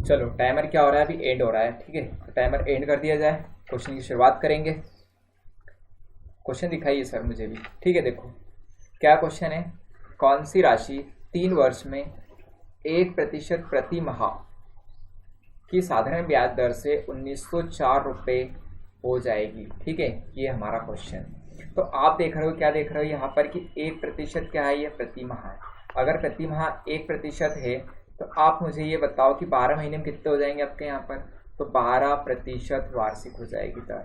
चलो टाइमर क्या हो रहा है, अभी एंड हो रहा है। ठीक है, तो टाइमर एंड कर दिया जाए, क्वेश्चन की शुरुआत करेंगे। क्वेश्चन दिखाइए सर मुझे भी। ठीक है, देखो क्या क्वेश्चन है, कौन सी राशि 3 वर्ष में 1% प्रति माह की साधारण ब्याज दर से 1904 रुपये हो जाएगी। ठीक है, ये हमारा क्वेश्चन। तो आप देख रहे हो, क्या देख रहे हो यहाँ पर कि 1% क्या है, ये प्रति माह है। अगर प्रति माह 1% है तो आप मुझे ये बताओ कि 12 महीने में कितने हो जाएंगे आपके यहाँ पर, तो 12% वार्षिक हो जाएगी दर।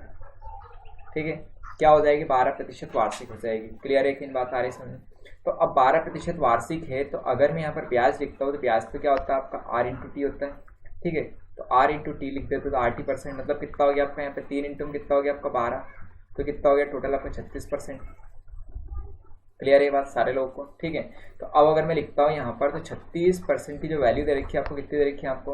ठीक है, क्या हो जाएगी, 12% वार्षिक हो जाएगी। क्लियर है कि इन बात आ रही समझ। तो अब 12% वार्षिक है, तो अगर मैं यहाँ पर ब्याज लिखता हूँ तो ब्याज तो क्या होता है आपका R इंटू टी होता है। ठीक है, तो R इंटू टी लिख देते तो RT%, मतलब कितना हो गया आपका यहाँ पे 3 इंटू कितना हो गया आपका 12, तो कितना हो गया टोटल आपका 36%। क्लियर है बात सारे लोगों को। ठीक है, तो अब अगर मैं लिखता हूँ यहाँ पर, तो 36% की जो वैल्यू दे रखी है आपको, कितनी दे रखी है आपको,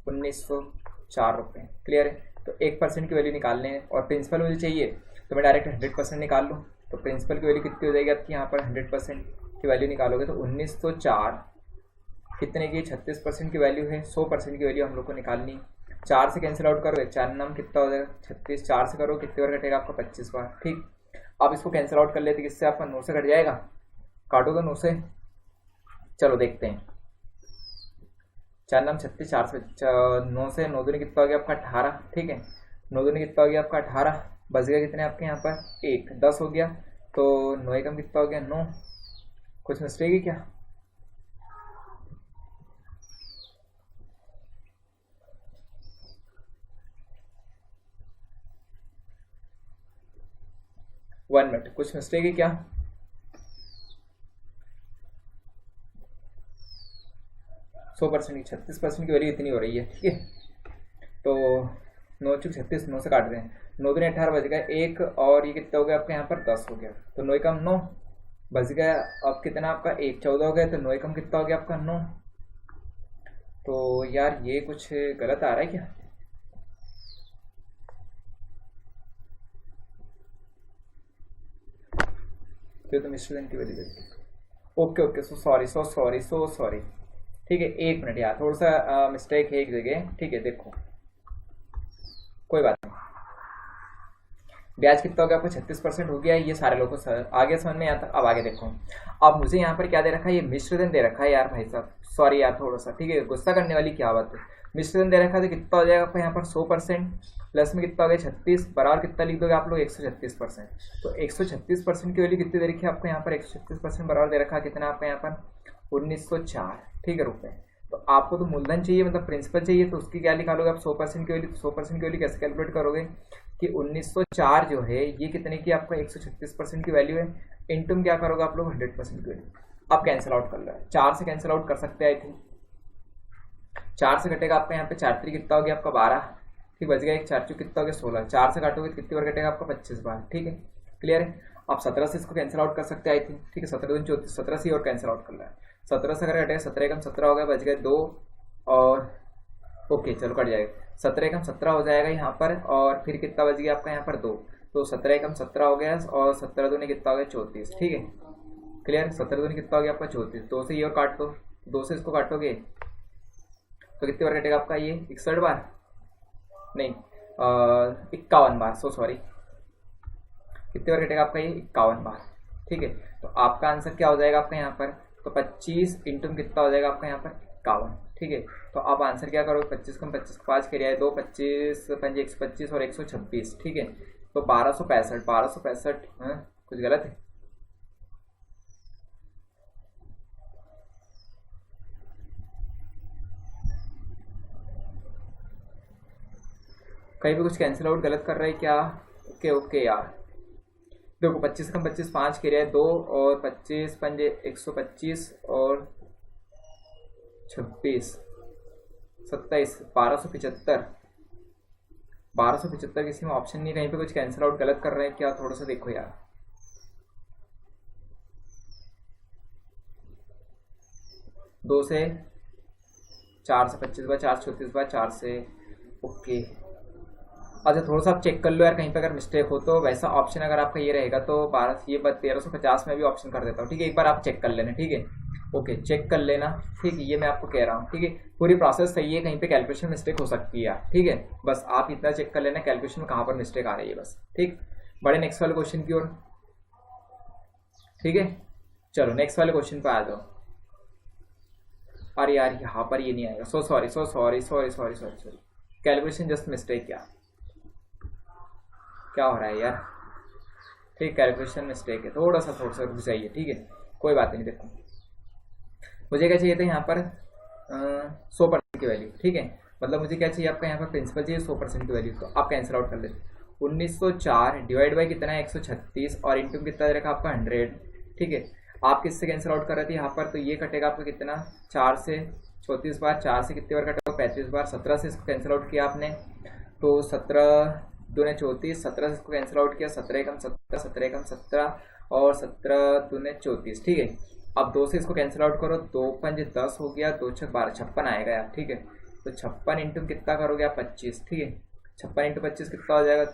1904 रुपये। क्लियर है, तो 1% की वैल्यू निकालने हैं, और प्रिंसिपल मुझे चाहिए तो मैं डायरेक्ट 100% निकाल लूँ। तो प्रिंसिपल की वैल्यू कितनी हो जाएगी आपकी यहाँ पर, 100% की वैल्यू निकालोगे तो 1904 कितने की, 36% की वैल्यू है, 100% की वैल्यू हम लोग को निकालनी। 4 से कैंसिल आउट करोगे, 4 नाम कितना हो जाएगा 36, 4 से करो कितनी बार कटेगा आपका 25 बार। ठीक, अब इसको कैंसिल आउट कर लेते, किससे आपका 9 से कट जाएगा, काटोगे 9 से, चलो देखते हैं। 4 नाम 36, 4 से 9 से 9 दूनी कितना हो गया आपका 18। ठीक है, 9 दूनी कितना हो गया आपका 18, बच गया कितने आपके यहाँ पर 1, 10 हो गया, तो 9 एकम कितना हो गया 9। कुछ मिस्टेक है क्या? वन मिनट, कुछ मिस्टेक है क्या? सौ परसेंट की 36% की वैल्यू इतनी हो रही है। ठीक है, तो 9 चुक 36, 9 से काट रहे हैं, 9 दूनी 18 बच गया 1, और ये कितना हो गया आपके यहाँ पर 10 हो गया, तो 9 एकम 9 बच गया। अब कितना आपका 1, 14 हो गया, तो 9 एकम कितना हो गया आपका 9। तो यार ये कुछ गलत आ रहा है क्या? तो मिस्टर की वैल्यू देखते, ओके ओके, सो सॉरी। ठीक है, 1 मिनट यार, थोड़ा सा मिस्टेक है एक जगह। ठीक है, देखो कोई बात नहीं। ब्याज कितना हो गया आपको 36% हो गया है, ये सारे लोगों को आगे समझ में आता। अब आगे देखो, अब मुझे यहाँ पर क्या दे रखा है, ये मिश्रधन दे रखा है यार भाई साहब, सॉरी यार थोड़ा सा। ठीक है, गुस्सा करने वाली क्या बात है, मिश्रधन दे रखा है, तो कितना हो जाएगा आपको यहाँ पर 100%, प्लस में कितना हो गया 36, बराबर कितना लिख दोगे आप लोग 136%। तो 136% की वैल्यू कितनी दे रखी है आपको यहाँ पर, 136% बराबर दे रखा है कितना आपका यहाँ पर 1904। ठीक है, रुपए। तो आपको तो मूलधन चाहिए, मतलब प्रिंसिपल चाहिए, तो उसकी क्या निकालोगे आप 100% की वैल्यू। तो 100% की वैल्यू कैसे कैलकुलेट करोगे कि 1904 जो है ये कितने की आपका 136% की वैल्यू है, इनटू में क्या करोगे आप लोग 100% की वैल्यू। अब कैंसिल आउट कर लो, 4 से कैंसिल आउट कर सकते हैं आई थिंक। 4 से कटेगा आपका यहाँ पे 4 3 कितना हो गया आपका 12। ठीक, बच गया एक 4 चूक कितना हो गया 16, 4 से काटोगे तो कितनी बार कटेगा आपका 25 बार। ठीक है, क्लियर है। अब 17 से इसको कैंसिल आउट कर सकते हैं आई थिंक। ठीक है, 17 दूनी 34, 17 से और कैंसिल आउट कर रहा है। 17 से अगर कटेगा 17 एकम 17 हो गया, बच गए 2, और ओके चलो कट जाएगा, 17 एकम 17 हो जाएगा यहाँ पर, और फिर कितना बच गया आपका यहाँ पर 2, तो 17 एकम 17 हो गया, और 17 दूनी कितना हो गया 34। ठीक है, क्लियर। 17 दूनी कितना हो गया आपका 34, 2 से ये और काट दो, 2 से इसको काटोगे तो कितनी बार कटेगा आपका ये 61 बार, नहीं 51 बार, सो सॉरी, कितनी बार कटेगा आपका ये 51 बार। ठीक है, तो आपका आंसर क्या हो जाएगा आपका यहाँ पर, तो 25 इंटू कितना हो जाएगा आपका यहाँ पर 51। ठीक है, तो आप आंसर क्या करोगे, 25 को 25 को 5 करिए 2, 25 5 125 और 126। ठीक है, तो 1265 कुछ गलत है, कहीं भी कुछ कैंसिल आउट गलत कर रहे हैं क्या? ओके ओके यार, देखो 25 कम 25 5 के लिए 2, और 25 5 125 और 26 27 1275 किसी में ऑप्शन नहीं, कहीं पे कुछ कैंसिल आउट गलत कर रहे हैं क्या? थोड़ा सा देखो यार, दो से 4 से 25 बार 4 36 बार 4 से, ओके। अच्छा थोड़ा सा आप चेक कर लो यार, कहीं पे अगर मिस्टेक हो तो। वैसा ऑप्शन अगर आपका ये रहेगा तो 1350 में भी ऑप्शन कर देता हूँ। ठीक है, एक बार आप चेक कर लेना। ठीक है, ओके चेक कर लेना। ठीक है, ये मैं आपको कह रहा हूँ। ठीक है, पूरी प्रोसेस सही है, कहीं पे कैलकुलेशन मिस्टेक हो सकती है यार। ठीक है, बस आप इतना चेक कर लेना कैलकुलेशन में कहाँ पर मिस्टेक आ रही है बस। ठीक, बड़े नेक्स्ट वाले क्वेश्चन की ओर। ठीक है, चलो नेक्स्ट वाले क्वेश्चन पे आ जाओ। अरे यार यहाँ पर ये नहीं आएगा, so sorry, calculation just mistake. क्या हो रहा है यार? ठीक, कैलकुलेशन मिस्टेक है, थोड़ा सा रुक जाइए। ठीक है, कोई बात नहीं। देखो मुझे क्या चाहिए था यहाँ पर 100% की वैल्यू। ठीक है, मतलब मुझे क्या चाहिए आपका यहाँ पर प्रिंसिपल चाहिए 100% की वैल्यू, तो आप कैंसिल आउट कर लेते। 1904 डिवाइड बाई कितना है 136, और इंटू कितना दे रखा आपका 100। ठीक है, आप किससे कैंसिल आउट कर रहे थे यहाँ पर, तो ये कटेगा आपका कितना 4 से 34 बार, 4 से कितनी बार कटेगा 35 बार, 17 से इसको कैंसिल आउट किया आपने तो 17 दूने 34, 17 से इसको कैंसिल आउट किया, 17 एकम 17 और 17 दूने 34। ठीक है, अब 2 से इसको कैंसिल आउट करो, 2 5 10 हो गया, 2 6 12 56 आएगा यार। ठीक है, तो 56 इंटू कितना करोगे आप 25। ठीक है, 56 इंटू 25 कितना हो जाएगा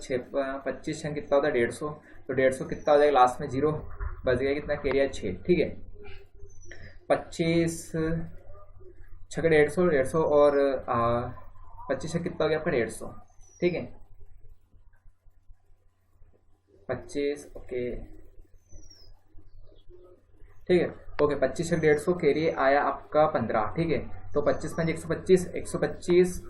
25 कितना होता है 150, तो 150 कितना हो जाएगा लास्ट में 0 बच गया, कितना कैरियर 6। ठीक है, 25 6 150 और 25 से कितना हो गया आपका 150, ठीक है 25, ओके ठीक है ओके 25 से 150 कैरी आया आपका 15, ठीक है तो 25 में 125, 125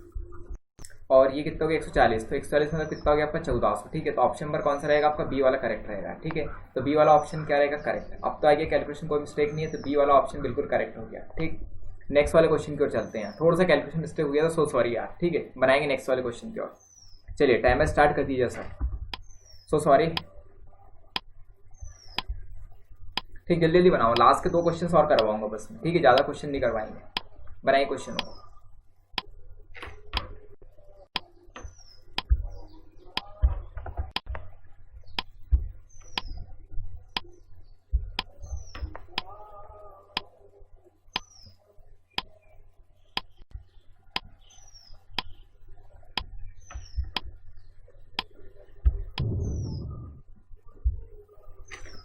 और ये कितना हो गया 140, तो 140 मतलब कितना हो गया आपका 1400, ठीक है तो ऑप्शन नंबर कौन सा रहेगा आपका बी वाला करेक्ट रहेगा, ठीक है तो बी वाला ऑप्शन क्या रहेगा करेक्ट। अब तो आगे कैलकुलेशन कोई मिस्टेक नहीं है, तो बी वाला ऑप्शन बिल्कुल करेक्ट हो गया, ठीक। नेक्स्ट वाले क्वेश्चन की ओर चलते हैं, थोड़ा सा कैलकुलेशन मिस्टेक हो गया था, सो सॉरी यार, ठीक है बनाएंगे नेक्स्ट वाले क्वेश्चन की ओर। चलिए टाइमर स्टार्ट कर दीजिए सर, सो सॉरी, ठीक जल्दी जल्दी बनाओ, लास्ट के 2 क्वेश्चन और करवाऊंगा बस में, ठीक है ज़्यादा क्वेश्चन नहीं करवाएंगे, बनाइए क्वेश्चन हो।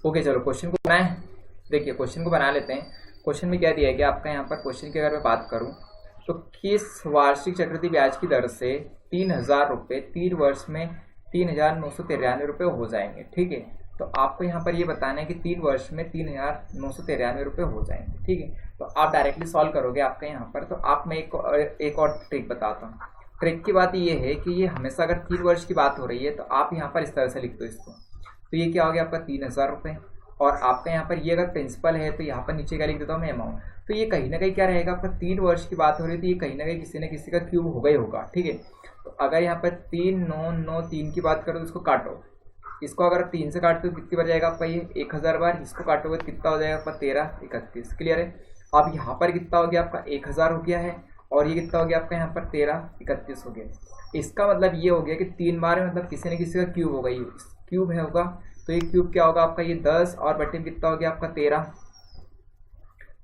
ओके चलो क्वेश्चन को बनाएं, देखिए क्वेश्चन को बना लेते हैं। क्वेश्चन में क्या दिया है कि आपका यहाँ पर क्वेश्चन की अगर मैं बात करूँ तो किस वार्षिक चक्रवृद्धि ब्याज की दर से 3000 रुपये 3 वर्ष में 3993 रुपये हो जाएंगे, ठीक है तो आपको यहाँ पर ये बताना है कि 3 वर्ष में 3993 रुपये हो जाएंगे, ठीक है तो आप डायरेक्टली सॉल्व करोगे आपका यहाँ पर। तो आप मैं एक और ट्रिक बताता हूँ। ट्रिक की बात ये है कि ये हमेशा अगर 3 वर्ष की बात हो रही है तो आप यहाँ पर इस तरह से लिख दो इसको, तो ये क्या हो गया आपका 3000 रुपये, और आपका यहाँ पर ये अगर प्रिंसिपल है तो यहाँ पर नीचे क्या लिख देता हूँ मैं अमाउंट। तो ये कहीं ना कहीं क्या रहेगा आपका 3 वर्ष की बात हो रही थी, ये कहीं ना कहीं किसी न किसी का क्यूब होगा ही होगा, ठीक है तो अगर यहाँ पर 3993 की बात करो तो इसको काटो, इसको अगर 3 से काटो तो कितनी बार जाएगा आपका ये 1000 बार, इसको काटोगे तो कितना हो जाएगा आपका 1331, क्लियर है। अब यहाँ पर कितना हो गया आपका 1000 हो गया है, और ये कितना हो गया आपका यहाँ पर 1331 हो गया। इसका मतलब ये हो गया कि 3 बार में मतलब किसी न किसी का क्यूब होगा, ये क्यूब है होगा, तो ये क्यूब क्या होगा आपका ये 10 और बटे में कितना हो गया आपका 13,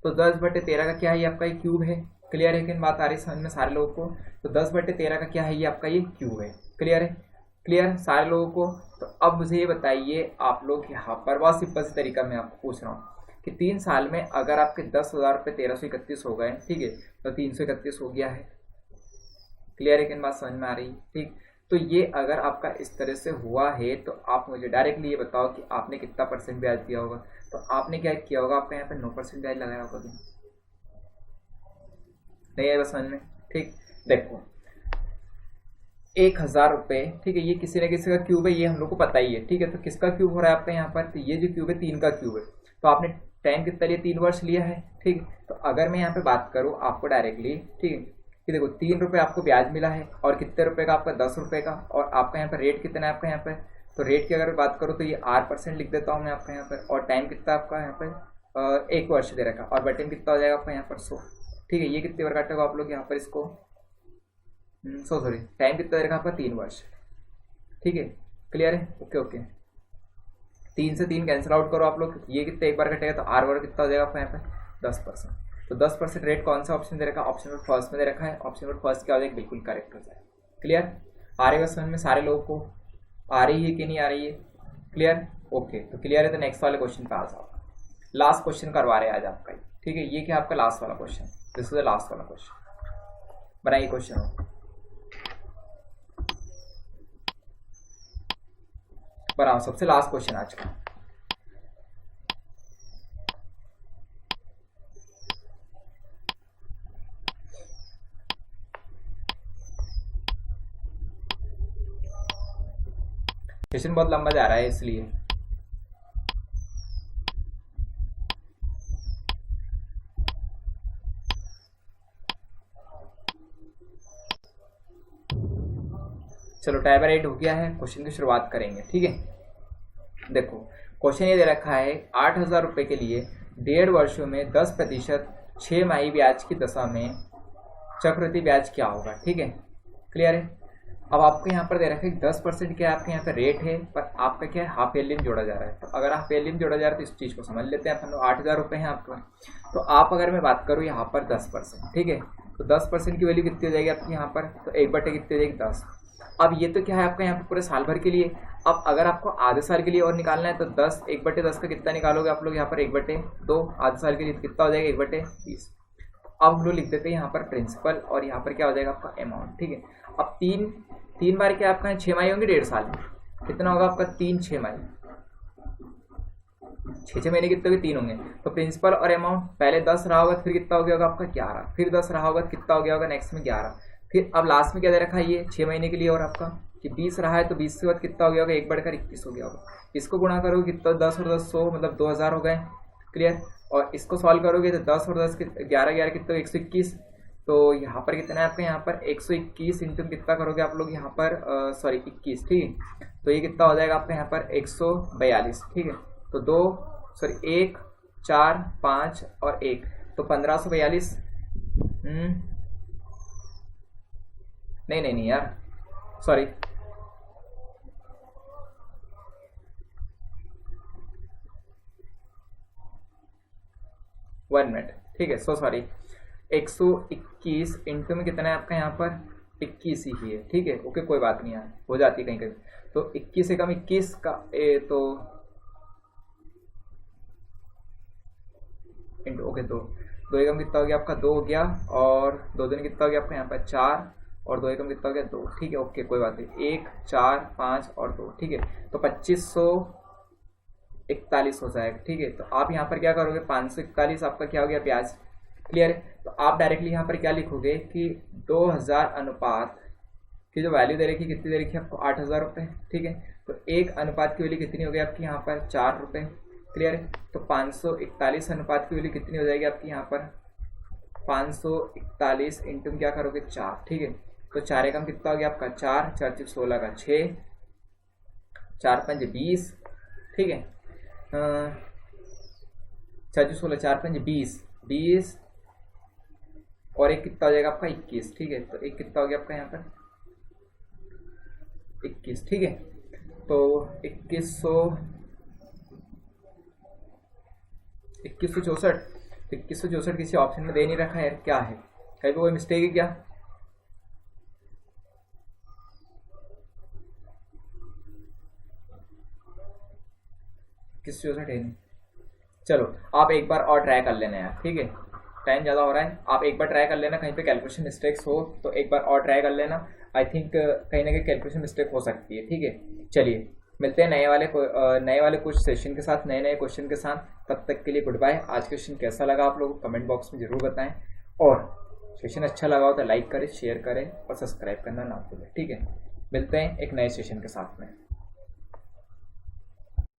तो 10/13 का क्या है ये आपका ये क्यूब है, क्लियर है कि बात आ रही है समझ में सारे लोगों को। तो 10/13 का क्या है ये आपका ये क्यूब है, क्लियर है, क्लियर सारे लोगों को। तो अब मुझे ये बताइए आप लोग यहाँ पर बहुत सिंपल से तरीका मैं आपको पूछ रहा हूँ कि 3 साल में अगर आपके 10,000 रुपये 1331 हो गए, ठीक है तो 331 हो गया है, क्लियर है कि बात समझ में आ रही है, ठीक। तो ये अगर आपका इस तरह से हुआ है तो आप मुझे डायरेक्टली ये बताओ कि आपने कितना % ब्याज दिया होगा। तो आपने क्या किया होगा, आपका यहाँ पे 9% ब्याज लगाया होगा, नहीं है बस समझ में, ठीक। देखो 1000 रुपये, ठीक है ये किसी न किसी का क्यूब है, ये हम लोग को पता ही है, ठीक है तो किसका क्यूब हो रहा है आपका यहाँ पर, तो ये जो क्यूब है 3 का क्यूब है, तो आपने टाइम कितना लिया 3 वर्ष लिया है, ठीक। तो अगर मैं यहाँ पे बात करूँ आपको डायरेक्टली, ठीक है कि देखो 3 रुपये आपको ब्याज मिला है, और कितने रुपए का आपका 10 रुपये का, और आपका यहाँ पर रेट कितना है आपका यहाँ पर, तो रेट की अगर बात करूँ तो ये 8% लिख देता हूँ मैं आपका यहाँ पर, और टाइम कितना आपका यहाँ पर 1 वर्ष दे रखा, और बटन कितना हो जाएगा आपका यहाँ पर 100, ठीक है ये कितने बार काटेगा आप लोग यहाँ पर इसको 100 सॉरी टाइम कितना दे रखा आपका 3 वर्ष, ठीक है क्लियर है, ओके ओके 3 से 3 कैंसिल आउट करो आप लोग, ये कितने एक बार कटेगा, तो आर वर्ग कितना हो जाएगा आपका यहाँ पर 10%। तो 10% रेट कौन सा ऑप्शन दे रखा है, ऑप्शन नंबर फर्स्ट में दे रखा है, ऑप्शन नंबर फर्स्ट क्या हो जाएगा बिल्कुल करेक्ट हो जाएगा, क्लियर आ रही है समझ में सारे लोगों को, आ रही है कि नहीं आ रही है, क्लियर ओके तो क्लियर है। तो नेक्स्ट वाले क्वेश्चन पे आ जाओ, लास्ट क्वेश्चन करवा रहे हैं आज आपका, ठीक है ये क्या आपका लास्ट वाला question, this is the last वाला क्वेश्चन, बनाइए क्वेश्चन हो बनाओ, सबसे लास्ट क्वेश्चन आज का। क्वेश्चन बहुत लंबा जा रहा है इसलिए, चलो टाइमर 8 हो गया है, क्वेश्चन की शुरुआत करेंगे, ठीक है। देखो क्वेश्चन ये दे रखा है 8000 रुपये के लिए 1.5 वर्षों में 10% 6 माही ब्याज की दशा में चक्रवृद्धि ब्याज क्या होगा, ठीक है क्लियर है। अब आपको यहाँ पर दे रखा है 10% क्या है आपके यहाँ पे रेट है, पर आपका क्या है हाफ ईयरली में जोड़ा जा रहा है। तो अगर हाफ ईयरली में जोड़ा जा रहा है तो इस चीज़ को समझ लेते हैं अपन, 8000 रुपये हैं आपका। तो आप अगर मैं बात करूँ यहाँ पर 10%, ठीक है तो 10% की वैल्यू कितनी हो जाएगी आपकी यहाँ पर, तो 1/10 कितनी हो जाएगी 10। अब ये तो क्या है आपका यहाँ पे पूरे साल भर के लिए। अब अगर आपको आधे साल के लिए और निकालना है तो 10 1/10 का कितना निकालोगे आप लोग यहाँ पर 1/2 आधे साल के लिए कितना हो जाएगा 1/20। अब हम लोग लिख देते हैं यहाँ पर प्रिंसिपल और यहाँ पर क्या हो जाएगा आपका अमाउंट। ठीक है, अब तीन बार क्या आपका 6 माही होंगे 1.5 साल में, कितना होगा आपका 3 6 माही, 6 महीने कितने होंगे 3 होंगे। तो प्रिंसिपल और अमाउंट पहले 10 रहा होगा, फिर कितना हो गया होगा आपका 11, फिर 10 रहा होगा, कितना हो गया होगा नेक्स्ट में 11, फिर अब लास्ट में क्या दे रखा है ये 6 महीने के लिए और आपका कि 20 रहा है, तो 20 के बाद कितना हो गया होगा 1 बढ़कर 21 हो गया होगा। इसको गुणा करोगे कितना 10 और 10 100 मतलब 2000 हो गए, क्लियर। और इसको सॉल्व करोगे तो 10 और 10 11 11 कितना 121, तो यहाँ पर कितना है आपका यहाँ पर 121 इंटू कितना करोगे आप लोग यहाँ पर सॉरी 21, ठीक है, तो ये कितना हो जाएगा आपका यहाँ पर 142, ठीक है। तो 1 4 5 और 1 तो 1542, नहीं यार सॉरी, वन मिनट, ठीक है, सो सॉरी 121 इंटू में कितना है आपका यहाँ पर 21 ही है, ठीक है, ओके कोई बात नहीं यार, हो जाती है कहीं कहीं, तो 21 से कम 21 का तो इंटू ओके 2 एकम कितना हो गया आपका 2 हो गया, और 2 दिन कितना हो गया आपका यहाँ पर 4, और 2 एकम कितना हो गया 2, ठीक है, ओके कोई बात नहीं, 1 4 5 और 2, ठीक है, तो 2541 हो जाएगा, ठीक है। तो आप यहाँ पर क्या करोगे 541 आपका क्या हो गया ब्याज, क्लियर है। तो आप डायरेक्टली यहाँ पर क्या लिखोगे कि 2000 अनुपात की जो वैल्यू दे रखी कितनी दे रखी है आपको 8000 रुपये, ठीक है। तो 1 अनुपात की वैल्यू कितनी हो गई आपकी यहाँ पर 4 रुपये, क्लियर है। तो 541 अनुपात की वैल्यू कितनी हो जाएगी आपकी यहाँ पर 541 इंटू क्या करोगे 4, ठीक है। तो 4 एकम कितना हो गया आपका 4 4 6 16 का 6 4 5 20, ठीक है, 4 16 4 5 20 और एक कितना हो जाएगा आपका 21, ठीक है। तो एक कितना हो गया आपका यहाँ पर 21, ठीक है। तो 2164 किसी ऑप्शन में दे नहीं रखा है, क्या है, कहीं पे कोई मिस्टेक है क्या? किस 64 है नहीं, चलो आप एक बार और ट्राई कर लेना यार, ठीक है, टाइम ज़्यादा हो रहा है, आप एक बार ट्राई कर लेना, कहीं पे कैलकुलेशन मिस्टेक्स हो तो एक बार और ट्राई कर लेना, आई थिंक कहीं ना कहीं कैलकुलेशन मिस्टेक हो सकती है, ठीक है। चलिए मिलते हैं नए वाले कुछ सेशन के साथ, नए क्वेश्चन के साथ, तब तक के लिए गुड बाय। आज क्वेश्चन कैसा लगा आप लोगों को कमेंट बॉक्स में जरूर बताएं, और सेशन अच्छा लगा हो तो लाइक करें, शेयर करें और सब्सक्राइब करना ना भूलें, ठीक है। मिलते हैं एक नए सेशन के साथ में।